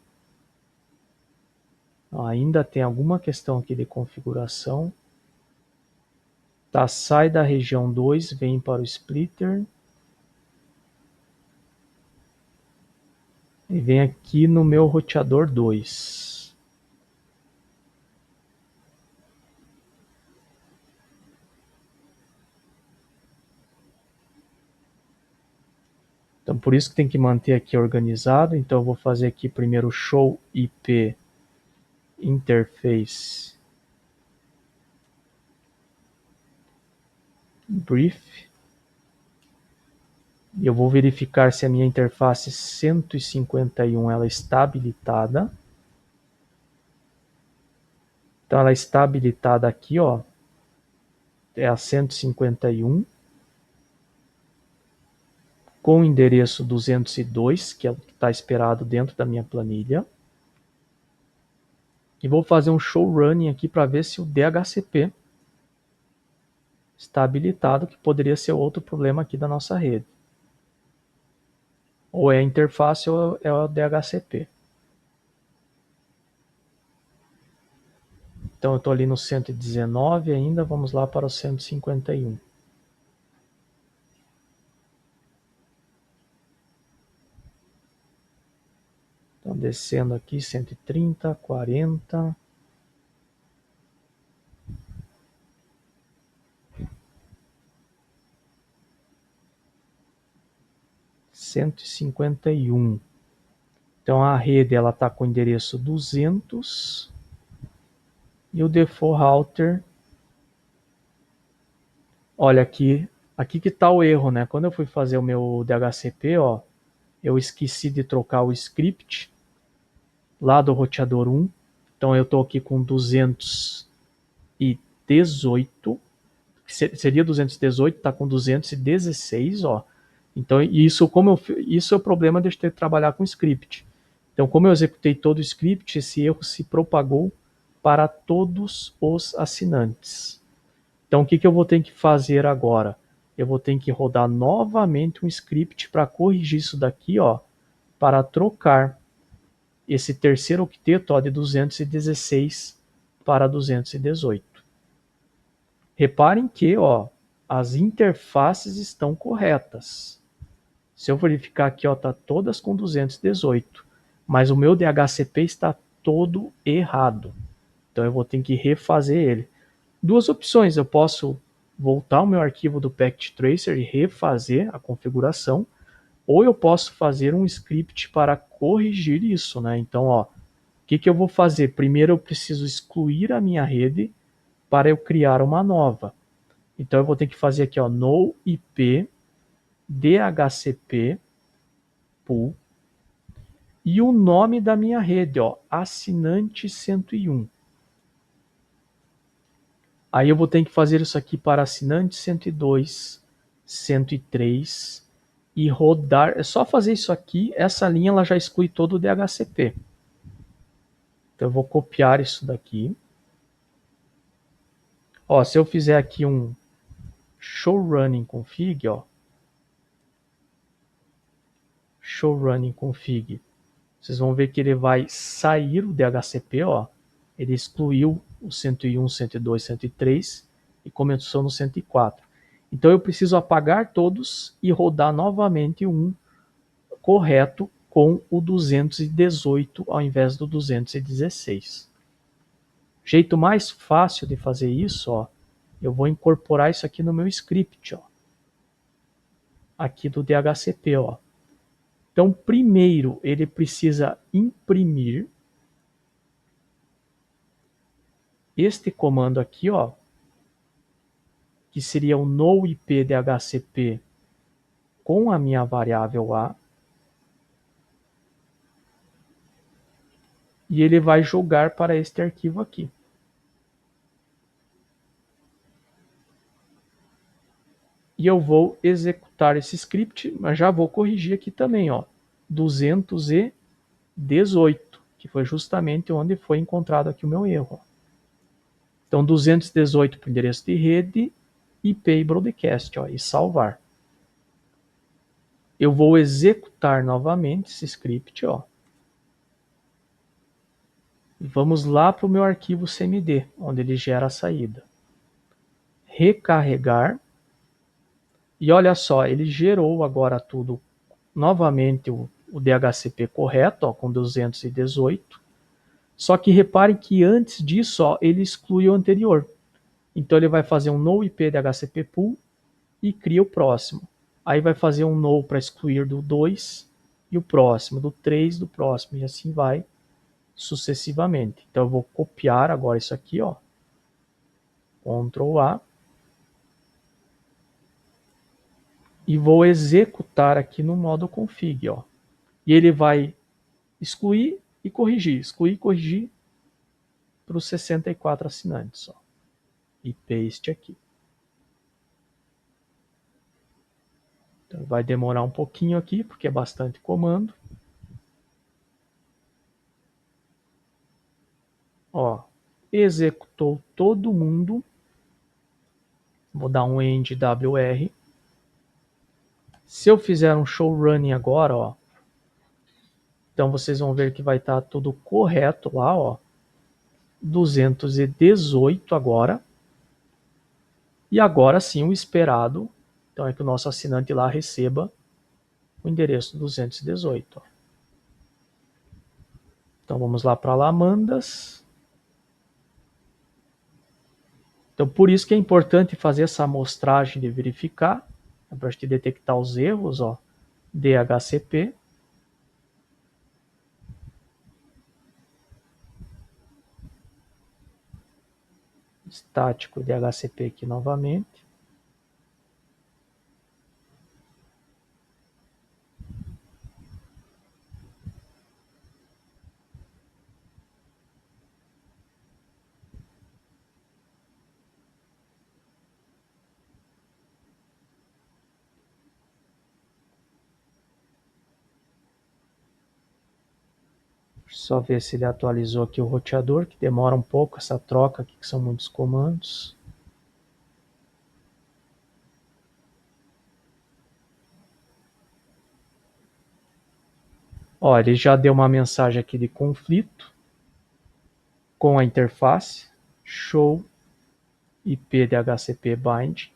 Ainda tem alguma questão aqui de configuração. Tá, sai da região 2, vem para o splitter. E vem aqui no meu roteador 2. Então, por isso que tem que manter aqui organizado. Então, eu vou fazer aqui primeiro show IP interface brief. E eu vou verificar se a minha interface 151 ela está habilitada. Então, ela está habilitada aqui, ó. é a 151, com o endereço 202, que é o que está esperado dentro da minha planilha. E vou fazer um show running aqui para ver se o DHCP está habilitado, que poderia ser outro problema aqui da nossa rede. Ou é a interface ou é o DHCP. Então eu estou ali no 119 ainda, vamos lá para o 151. Então descendo aqui, 130, 40... 151. Então a rede ela está com o endereço 200 e o default router. Olha aqui que está o erro, né? Quando eu fui fazer o meu DHCP, ó, eu esqueci de trocar o script lá do roteador 1. Então eu estou aqui com 218, seria 218, está com 216, ó. Então isso é o problema de eu ter que trabalhar com script. Então, como eu executei todo o script, esse erro se propagou para todos os assinantes. Então, o que eu vou ter que fazer agora? Eu vou ter que rodar novamente um script para corrigir isso daqui, ó, para trocar esse terceiro octeto, ó, de 216 para 218. Reparem que, ó, as interfaces estão corretas. Se eu verificar aqui, ó, tá todas com 218, mas o meu DHCP está todo errado. Então eu vou ter que refazer ele. Duas opções, eu posso voltar o meu arquivo do Packet Tracer e refazer a configuração, ou eu posso fazer um script para corrigir isso, né? Então, ó, o que eu vou fazer? Primeiro eu preciso excluir a minha rede para eu criar uma nova. Então eu vou ter que fazer aqui, ó, no IP DHCP pool e o nome da minha rede, ó, assinante 101. Aí eu vou ter que fazer isso aqui para assinante 102, 103 e rodar. É só fazer isso aqui, essa linha ela já exclui todo o DHCP. Então eu vou copiar isso daqui. Ó, se eu fizer aqui um show running config, ó, show running config, vocês vão ver que ele vai sair o DHCP, ó. Ele excluiu o 101, 102, 103 e começou no 104. Então eu preciso apagar todos e rodar novamente um correto com o 218 ao invés do 216. Jeito mais fácil de fazer isso, ó, eu vou incorporar isso aqui no meu script, ó, aqui do DHCP, ó. Então, primeiro ele precisa imprimir este comando aqui, ó, que seria o no IP DHCP com a minha variável A, e ele vai jogar para este arquivo aqui. E eu vou executar esse script, mas já vou corrigir aqui também, ó, 218, que foi justamente onde foi encontrado aqui o meu erro. Então 218 para o endereço de rede, IP e broadcast, ó, e salvar. Eu vou executar novamente esse script, ó. E vamos lá para o meu arquivo CMD, onde ele gera a saída. Recarregar. E olha só, ele gerou agora tudo novamente o DHCP correto, ó, com 218. Só que reparem que antes disso, ó, ele exclui o anterior. Então ele vai fazer um no IP DHCP pool e cria o próximo. Aí vai fazer um no para excluir do 2 e o próximo, do 3 do próximo, e assim vai sucessivamente. Então eu vou copiar agora isso aqui, ó, Ctrl A, e vou executar aqui no modo config, ó. E ele vai excluir e corrigir para os 64 assinantes, ó. E paste aqui. Então, vai demorar um pouquinho aqui, porque é bastante comando. Ó, executou todo mundo. Vou dar um end WR. Se eu fizer um show running agora, ó, então vocês vão ver que vai estar tudo correto lá, ó. 218 agora. E agora sim o esperado, então é que o nosso assinante lá receba o endereço 218. Ó. Então vamos lá para Lamandas. Então por isso que é importante fazer essa amostragem de verificar, para a gente detectar os erros, ó. DHCP. Estático DHCP aqui novamente. Só ver se ele atualizou aqui o roteador, que demora um pouco essa troca aqui, que são muitos comandos. Ó, ele já deu uma mensagem aqui de conflito com a interface show IP DHCP bind.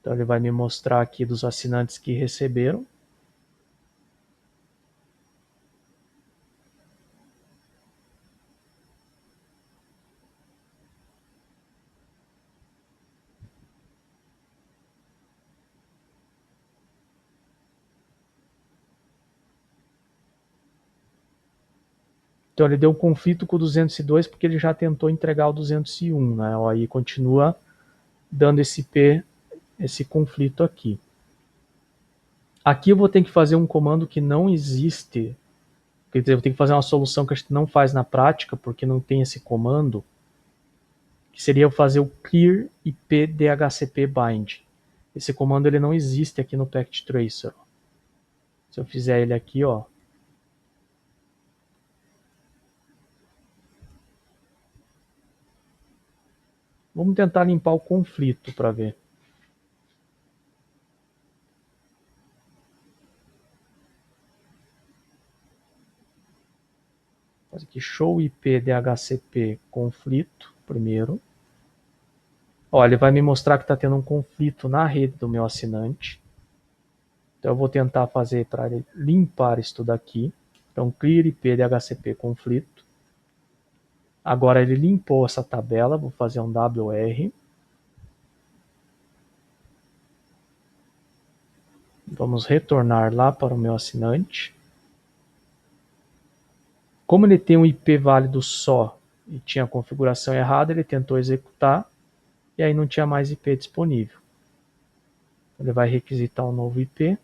Então ele vai me mostrar aqui dos assinantes que receberam. Então ele deu um conflito com o 202 porque ele já tentou entregar o 201, né? Ó, aí continua dando esse IP, esse conflito aqui. Aqui eu vou ter que fazer um comando que não existe. Quer dizer, eu tenho que fazer uma solução que a gente não faz na prática porque não tem esse comando, que seria eu fazer o clear IP DHCP bind. Esse comando ele não existe aqui no Packet Tracer. Se eu fizer ele aqui, ó, vamos tentar limpar o conflito para ver. Faz aqui show IP DHCP conflito primeiro. Ó, ele vai me mostrar que está tendo um conflito na rede do meu assinante. Então eu vou tentar fazer para ele limpar isso daqui. Então clear IP DHCP conflito. Agora ele limpou essa tabela, vou fazer um WR. Vamos retornar lá para o meu assinante. Como ele tem um IP válido só e tinha a configuração errada, ele tentou executar e aí não tinha mais IP disponível. Ele vai requisitar um novo IP.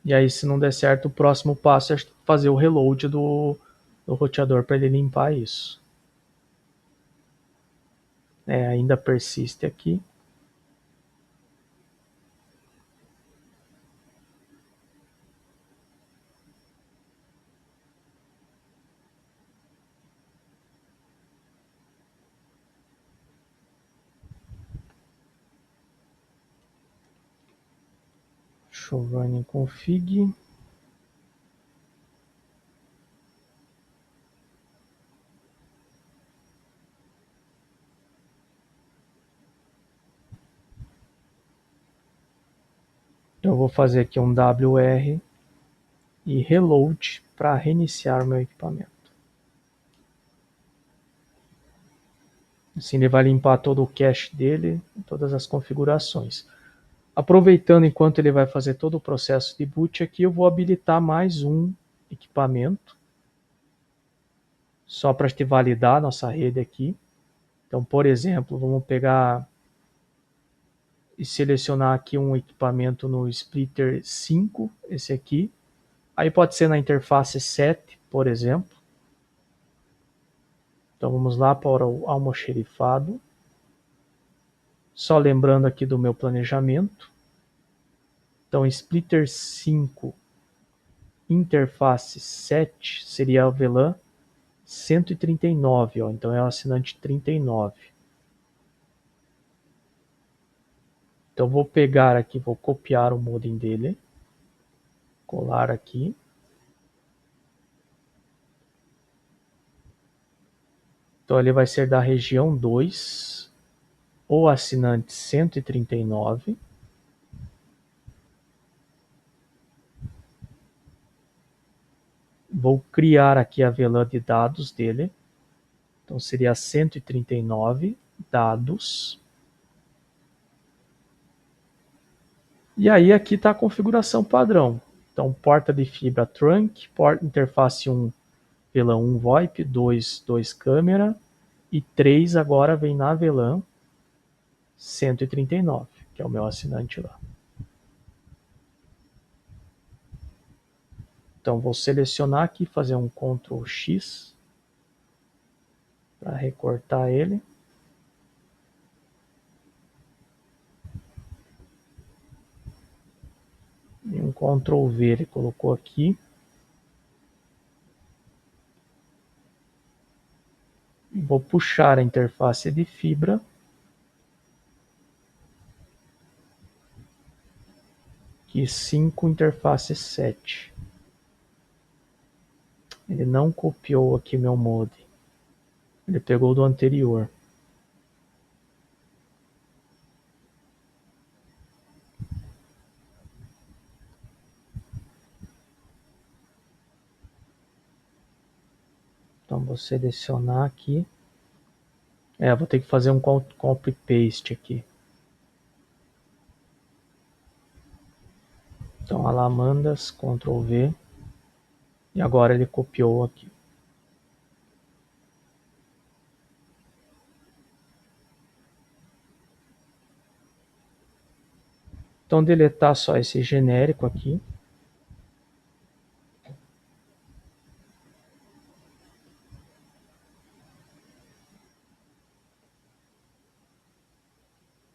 E aí, se não der certo, o próximo passo é fazer o reload do roteador para ele limpar isso. Ainda persiste aqui. Show running config. Eu vou fazer aqui um WR e reload para reiniciar o meu equipamento. Assim ele vai limpar todo o cache dele, todas as configurações. Aproveitando enquanto ele vai fazer todo o processo de boot aqui, eu vou habilitar mais um equipamento, só para te validar a nossa rede aqui. Então, por exemplo, vamos pegar e selecionar aqui um equipamento no splitter 5, esse aqui. Aí pode ser na interface 7, por exemplo. Então vamos lá para o almoxerifado. Só lembrando aqui do meu planejamento. Então splitter 5, interface 7 seria a VLAN 139, ó. Então é o assinante 39. Então vou pegar aqui, vou copiar o modem dele, colar aqui. Então ele vai ser da região 2, o assinante 139. Vou criar aqui a VLAN de dados dele. Então seria 139 dados. E aí aqui está a configuração padrão. Então porta de fibra trunk, interface 1 VLAN 1 VoIP, 2 câmera e 3 agora vem na VLAN 139, que é o meu assinante lá. Então vou selecionar aqui, fazer um Ctrl X para recortar ele. E um Ctrl V ele colocou aqui. Vou puxar a interface de fibra. Aqui 5, interface 7. Ele não copiou aqui meu modem. Ele pegou do anterior. Então vou selecionar aqui. Vou ter que fazer um copy paste aqui. Então Alamandas, Ctrl V. E agora ele copiou aqui. Então deletar só esse genérico aqui.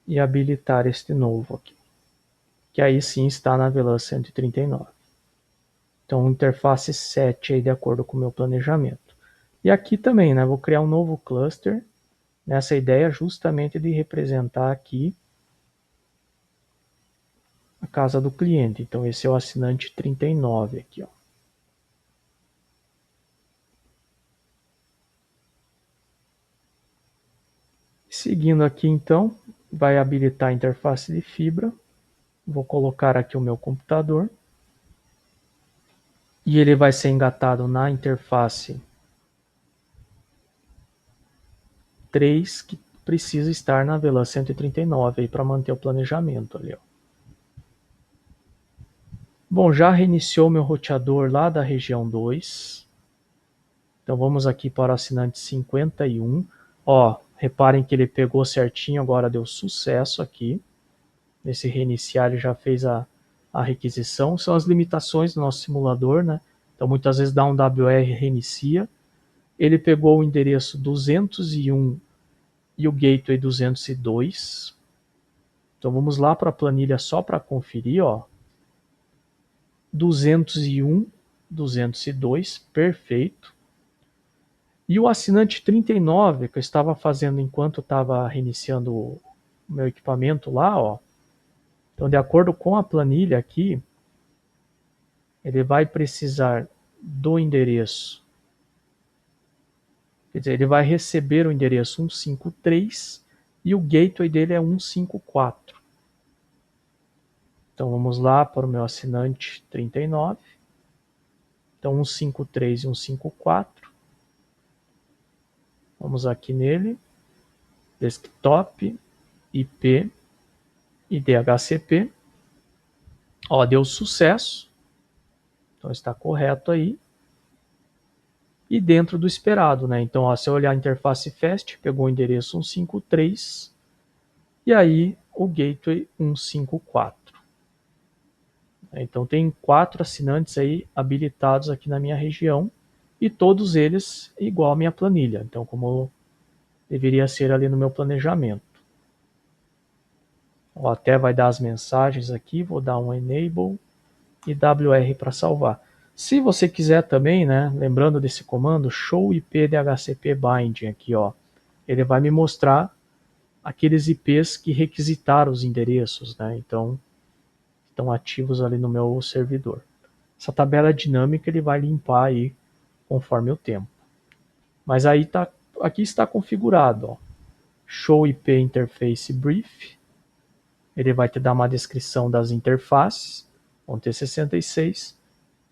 E habilitar este novo aqui. Que aí sim está na VLAN 139. Então interface 7 aí de acordo com o meu planejamento. E aqui também, né, vou criar um novo cluster nessa ideia justamente de representar aqui a casa do cliente. Então esse é o assinante 39 aqui, ó. Seguindo aqui então, vai habilitar a interface de fibra. Vou colocar aqui o meu computador. E ele vai ser engatado na interface 3, que precisa estar na VLAN 139 para manter o planejamento ali, ó. Bom, já reiniciou meu roteador lá da região 2. Então vamos aqui para o assinante 51. Ó, reparem que ele pegou certinho, agora deu sucesso aqui. Nesse reiniciar ele já fez a requisição. São as limitações do nosso simulador, né? Então muitas vezes dá um WR reinicia. Ele pegou o endereço 201 e o gateway 202. Então vamos lá para a planilha só para conferir, ó. 201, 202, perfeito. E o assinante 39, que eu estava fazendo enquanto estava reiniciando o meu equipamento lá, ó. Então, de acordo com a planilha aqui, ele vai precisar do endereço. Quer dizer, ele vai receber o endereço 153 e o gateway dele é 154. Então vamos lá para o meu assinante 39. Então 153 e 154. Vamos aqui nele. Desktop, IP e DHCP. Ó, deu sucesso. Então está correto aí. E dentro do esperado, né? Então, ó, se eu olhar a interface FAST, pegou o endereço 153 e aí o gateway 154. Então tem 4 assinantes aí habilitados aqui na minha região e todos eles igual à minha planilha. Então, como deveria ser ali no meu planejamento. Ó, até vai dar as mensagens aqui, vou dar um enable e WR para salvar. Se você quiser também, né, lembrando desse comando, show IP DHCP binding aqui, ó, ele vai me mostrar aqueles IPs que requisitaram os endereços, né, então estão ativos ali no meu servidor. Essa tabela dinâmica ele vai limpar aí conforme o tempo. Mas aí tá, aqui está configurado, ó, show IP interface brief. Ele vai te dar uma descrição das interfaces, vão ter 66,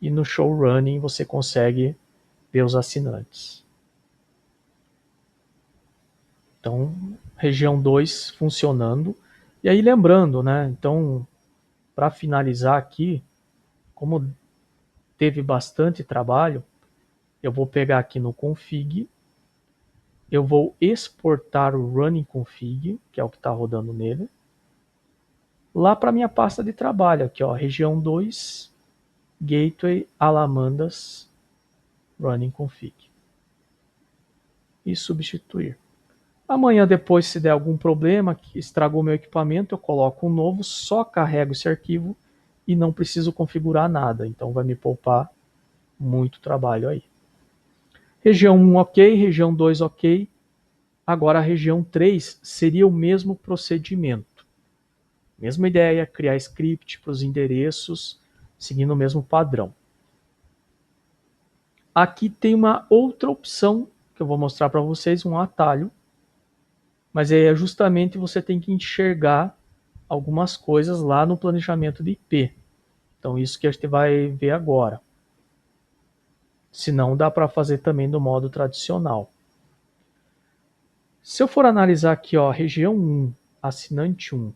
e no show running você consegue ver os assinantes. Então, região 2 funcionando. E aí lembrando, né? Então, para finalizar aqui, como teve bastante trabalho, eu vou pegar aqui no config, eu vou exportar o running config, que é o que está rodando nele, lá para minha pasta de trabalho, aqui ó, região 2, gateway alamandas running config. E substituir. Amanhã depois, se der algum problema, que estragou meu equipamento, eu coloco um novo, só carrego esse arquivo e não preciso configurar nada. Então vai me poupar muito trabalho aí. Região 1 ok, região 2 ok. Agora a região 3 seria o mesmo procedimento. Mesma ideia, criar script para os endereços, seguindo o mesmo padrão. Aqui tem uma outra opção que eu vou mostrar para vocês, um atalho. Mas é justamente você tem que enxergar algumas coisas lá no planejamento de IP. Então isso que a gente vai ver agora. Se não, dá para fazer também do modo tradicional. Se eu for analisar aqui, ó, região 1, assinante 1.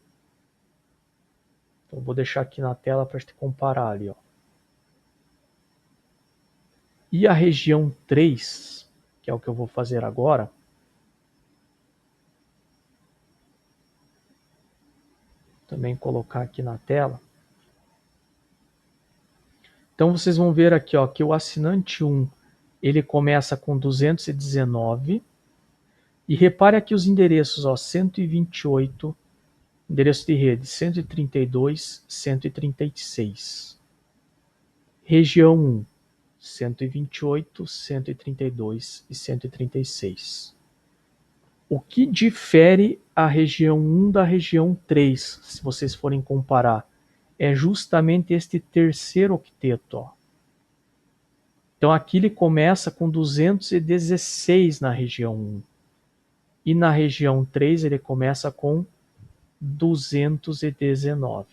Então vou deixar aqui na tela para a gente comparar ali. Ó. E a região 3, que é o que eu vou fazer agora. Também colocar aqui na tela. Então vocês vão ver aqui ó, que o assinante 1 ele começa com 219. E repare aqui os endereços, ó, 128, endereço de rede 132, 136. Região 1, 128, 132 e 136. O que difere a região 1 da região 3, se vocês forem comparar, é justamente este terceiro octeto. Ó. Então aqui ele começa com 216 na região 1. E na região 3 ele começa com 219.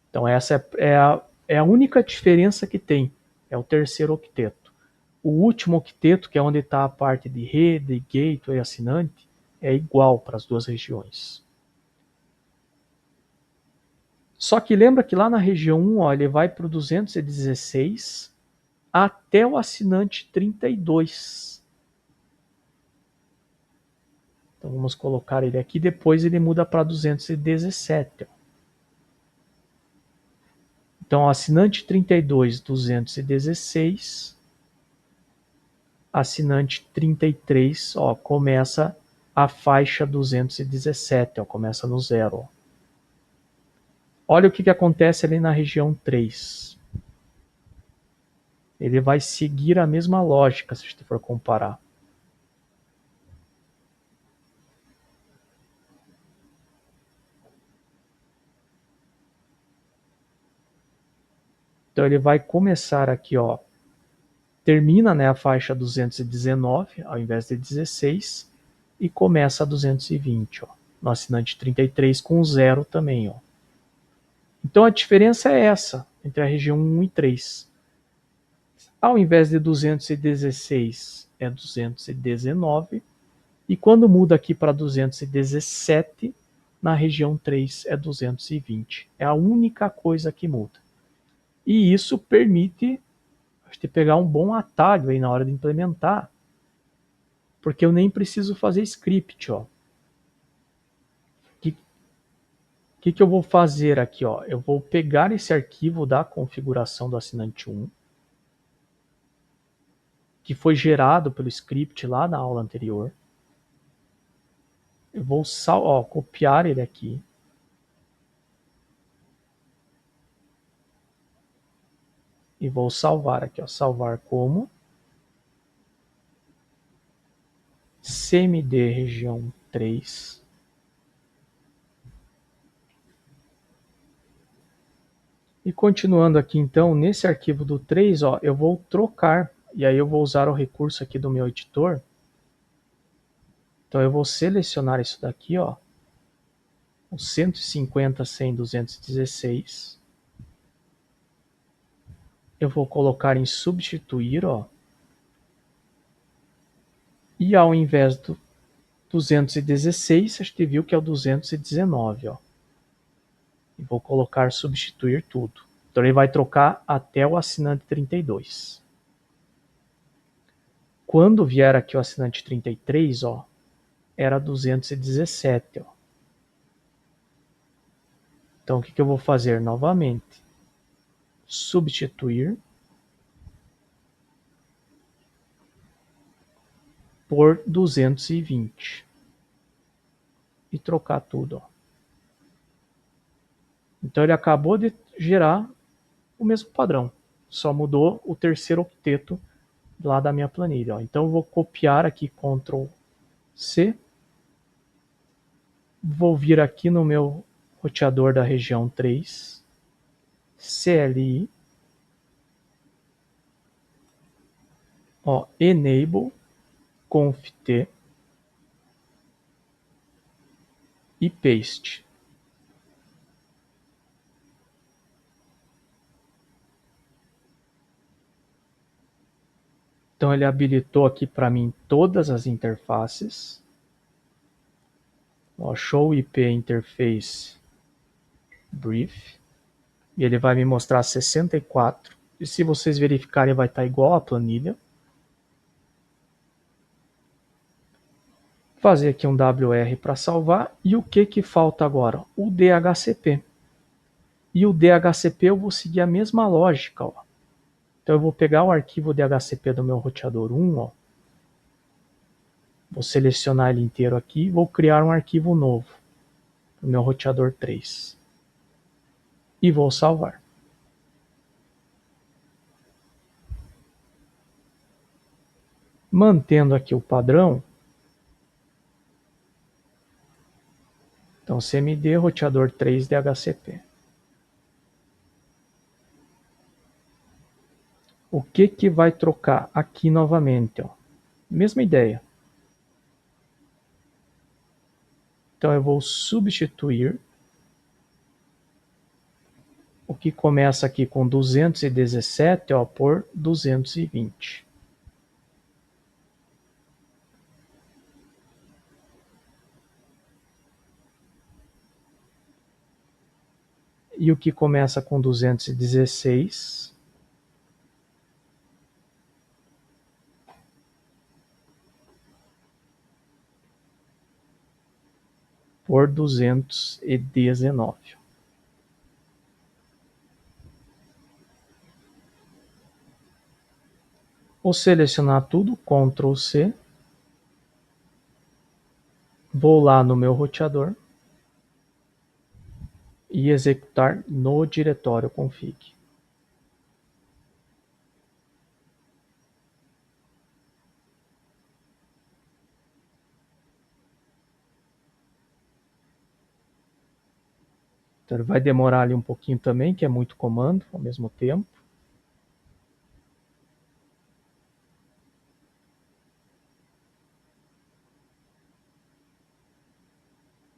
Então essa é a única diferença que tem, é o terceiro octeto. O último octeto, que é onde está a parte de rede, gateway e assinante, é igual para as duas regiões. Só que lembra que lá na região 1, ó, ele vai para o 216 até o assinante 32. Então vamos colocar ele aqui, depois ele muda para 217. Ó. Então, assinante 32, 216. Assinante 33, ó, começa a faixa 217, ó, começa no 0. Ó. Olha o que acontece ali na região 3. Ele vai seguir a mesma lógica, se a gente for comparar. Então ele vai começar aqui, ó, termina, né, a faixa 219 ao invés de 16 e começa a 220, ó, no assinante 33 com 0 também, ó. Então a diferença é essa entre a região 1 e 3. Ao invés de 216 é 219 e quando muda aqui para 217 na região 3 é 220. É a única coisa que muda. E isso permite a gente pegar um bom atalho aí na hora de implementar, porque eu nem preciso fazer script, ó. Que eu vou fazer aqui, ó? Eu vou pegar esse arquivo da configuração do assinante 1, que foi gerado pelo script lá na aula anterior. Eu vou copiar ele aqui. E vou salvar aqui, salvar como CMD região 3. E continuando aqui, então, nesse arquivo do 3, eu vou trocar, e aí eu vou usar o recurso aqui do meu editor. Então eu vou selecionar isso daqui, o 150, 100, 216. Eu vou colocar em substituir, e ao invés do 216, a gente viu que é o 219, E vou colocar substituir tudo. Então ele vai trocar até o assinante 32. Quando vier aqui o assinante 33, era 217, Então o que eu vou fazer novamente? Substituir por 220 e trocar tudo, Então ele acabou de gerar o mesmo padrão, só mudou o terceiro octeto lá da minha planilha, Então eu vou copiar aqui Ctrl C, vou vir aqui no meu roteador da região 3, CLI, enable conft e paste. Então ele habilitou aqui para mim todas as interfaces. Show IP Interface Brief. E ele vai me mostrar 64. E se vocês verificarem, vai estar igual à planilha. Fazer aqui um WR para salvar. E o que falta agora? O DHCP. E o DHCP eu vou seguir a mesma lógica. Então eu vou pegar o arquivo DHCP do meu roteador 1. Vou selecionar ele inteiro aqui. Vou criar um arquivo novo no meu roteador 3. E vou salvar. Mantendo aqui o padrão. Então CMD roteador 3 DHCP. O que vai trocar aqui novamente? Mesma ideia. Então eu vou substituir o que começa aqui com 217 por 220. E o que começa com 216 por 219. Vou selecionar tudo, Ctrl C. Vou lá no meu roteador e executar no diretório config. Então ele vai demorar ali um pouquinho também, que é muito comando ao mesmo tempo.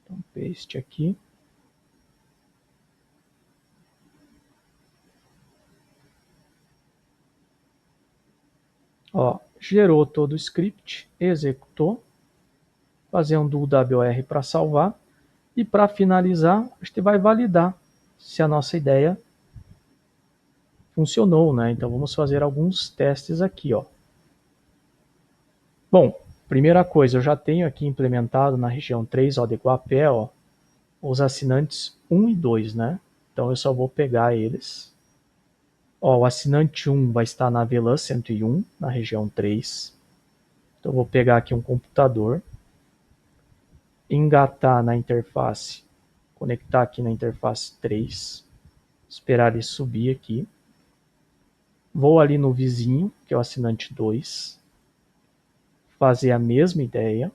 Então paste aqui. Gerou todo o script, executou, fazer um do WR para salvar, e para finalizar, a gente vai validar se a nossa ideia funcionou, né? Então vamos fazer alguns testes aqui, Bom, primeira coisa, eu já tenho aqui implementado na região 3, de Guapé, os assinantes 1 e 2, né? Então eu só vou pegar eles, Ó, o assinante 1 vai estar na VLAN 101, na região 3. Então eu vou pegar aqui um computador, engatar na interface, conectar aqui na interface 3, esperar ele subir aqui. Vou ali no vizinho, que é o assinante 2, fazer a mesma ideia.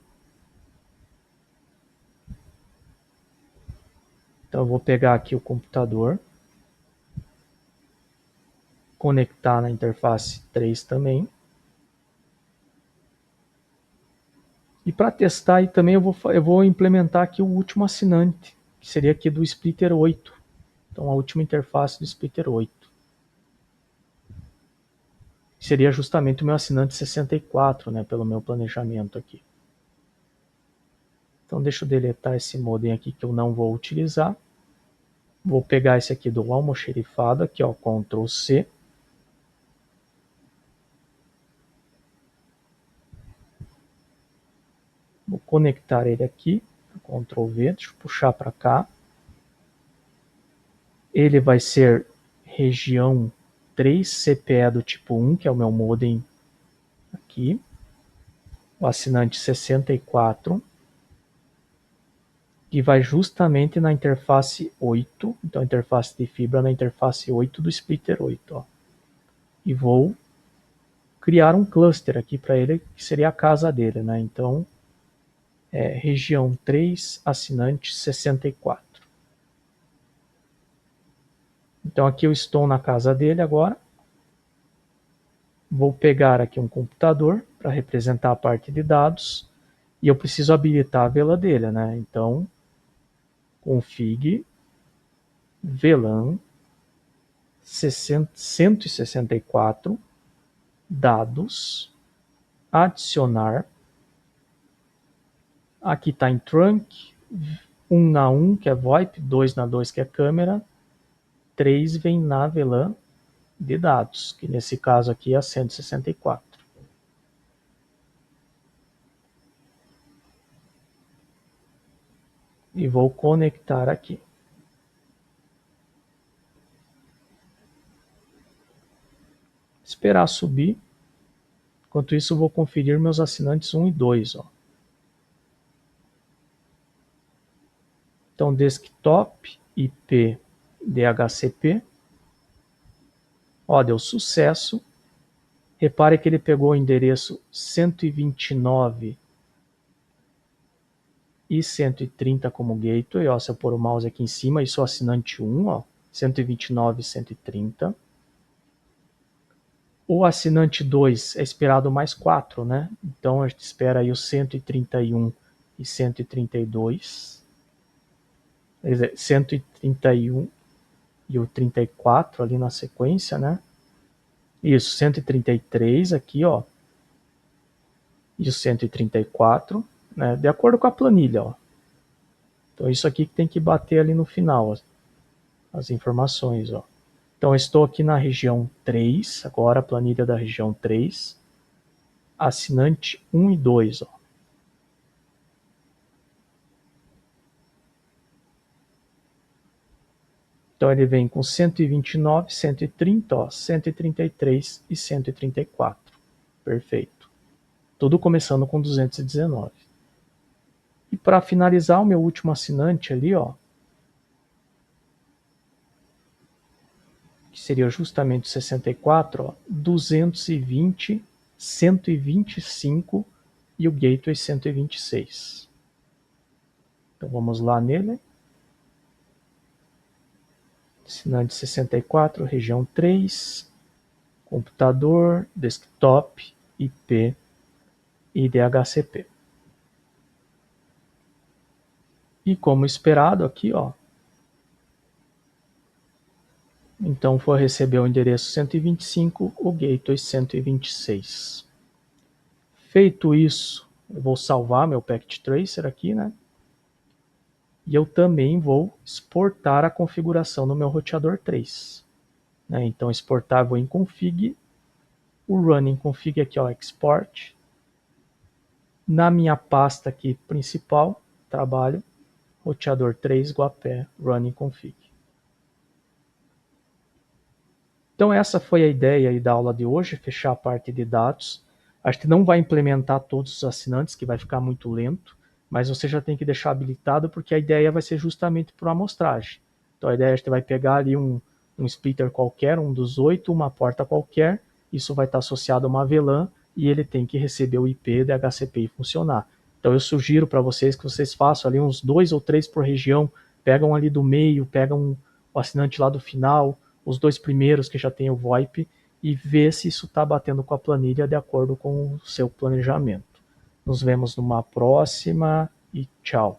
Então eu vou pegar aqui o computador, conectar na interface 3 também. E para testar aí também eu vou implementar aqui o último assinante, que seria aqui do Splitter 8. Então a última interface do Splitter 8. Seria justamente o meu assinante 64, né, pelo meu planejamento aqui. Então deixa eu deletar esse modem aqui que eu não vou utilizar. Vou pegar esse aqui do almoxerifado, aqui ó, Ctrl C. Vou conectar ele aqui, Ctrl V, deixa eu puxar para cá. Ele vai ser região 3 CPE do tipo 1, que é o meu modem aqui. O assinante 64. E vai justamente na interface 8. Então a interface de fibra na interface 8 do Splitter 8. Ó. E vou criar um cluster aqui para ele, que seria a casa dele, né? Então, região 3, assinante 64. Então aqui eu estou na casa dele agora. Vou pegar aqui um computador para representar a parte de dados. E eu preciso habilitar a VLAN dele, né? Então, config VLAN 164 dados, adicionar. Aqui está em trunk, 1 na 1, que é VoIP, 2 na 2, que é câmera, 3 vem na VLAN de dados, que nesse caso aqui é a 164. E vou conectar aqui. Esperar subir. Enquanto isso, eu vou conferir meus assinantes 1 e 2. Ó. Então, desktop, IP, DHCP. Ó, deu sucesso. Repare que ele pegou o endereço 129 e 130 como gateway. Ó, se eu pôr o mouse aqui em cima, isso é o assinante 1, ó, 129 e 130. O assinante 2 é esperado mais 4, né? Então a gente espera aí o 131 e 132. Quer dizer, 131 e o 34 ali na sequência, né? Isso, 133 aqui, ó. E o 134, né? De acordo com a planilha, ó. Então isso aqui que tem que bater ali no final, as informações, ó. Então eu estou aqui na região 3, agora a planilha da região 3, assinante 1 e 2, ó. Então ele vem com 129, 130, ó, 133 e 134. Perfeito. Tudo começando com 219. E para finalizar, o meu último assinante ali, ó, que seria justamente o 64, ó, 220, 125 e o gateway 126. Então vamos lá nele. Assinante 64, região 3, computador, desktop, IP e DHCP. E como esperado aqui, ó, então foi receber o endereço 125, o gateway 126. Feito isso, eu vou salvar meu packet tracer aqui, né? E eu também vou exportar a configuração no meu roteador 3. Né? Então exportar, vou em config, o running config aqui, ó, export. Na minha pasta aqui principal, trabalho, roteador 3, Guapé, running config. Então essa foi a ideia aí da aula de hoje, fechar a parte de dados. A gente não vai implementar todos os assinantes, que vai ficar muito lento, mas você já tem que deixar habilitado, porque a ideia vai ser justamente por amostragem. Então a ideia é que a gente vai pegar ali um splitter qualquer, um dos 8, uma porta qualquer, isso vai estar associado a uma VLAN e ele tem que receber o IP da HCP e funcionar. Então eu sugiro para vocês que vocês façam ali uns 2 ou 3 por região, pegam ali do meio, pegam o assinante lá do final, os 2 primeiros que já tem o VoIP, e vê se isso está batendo com a planilha de acordo com o seu planejamento. Nos vemos numa próxima e tchau.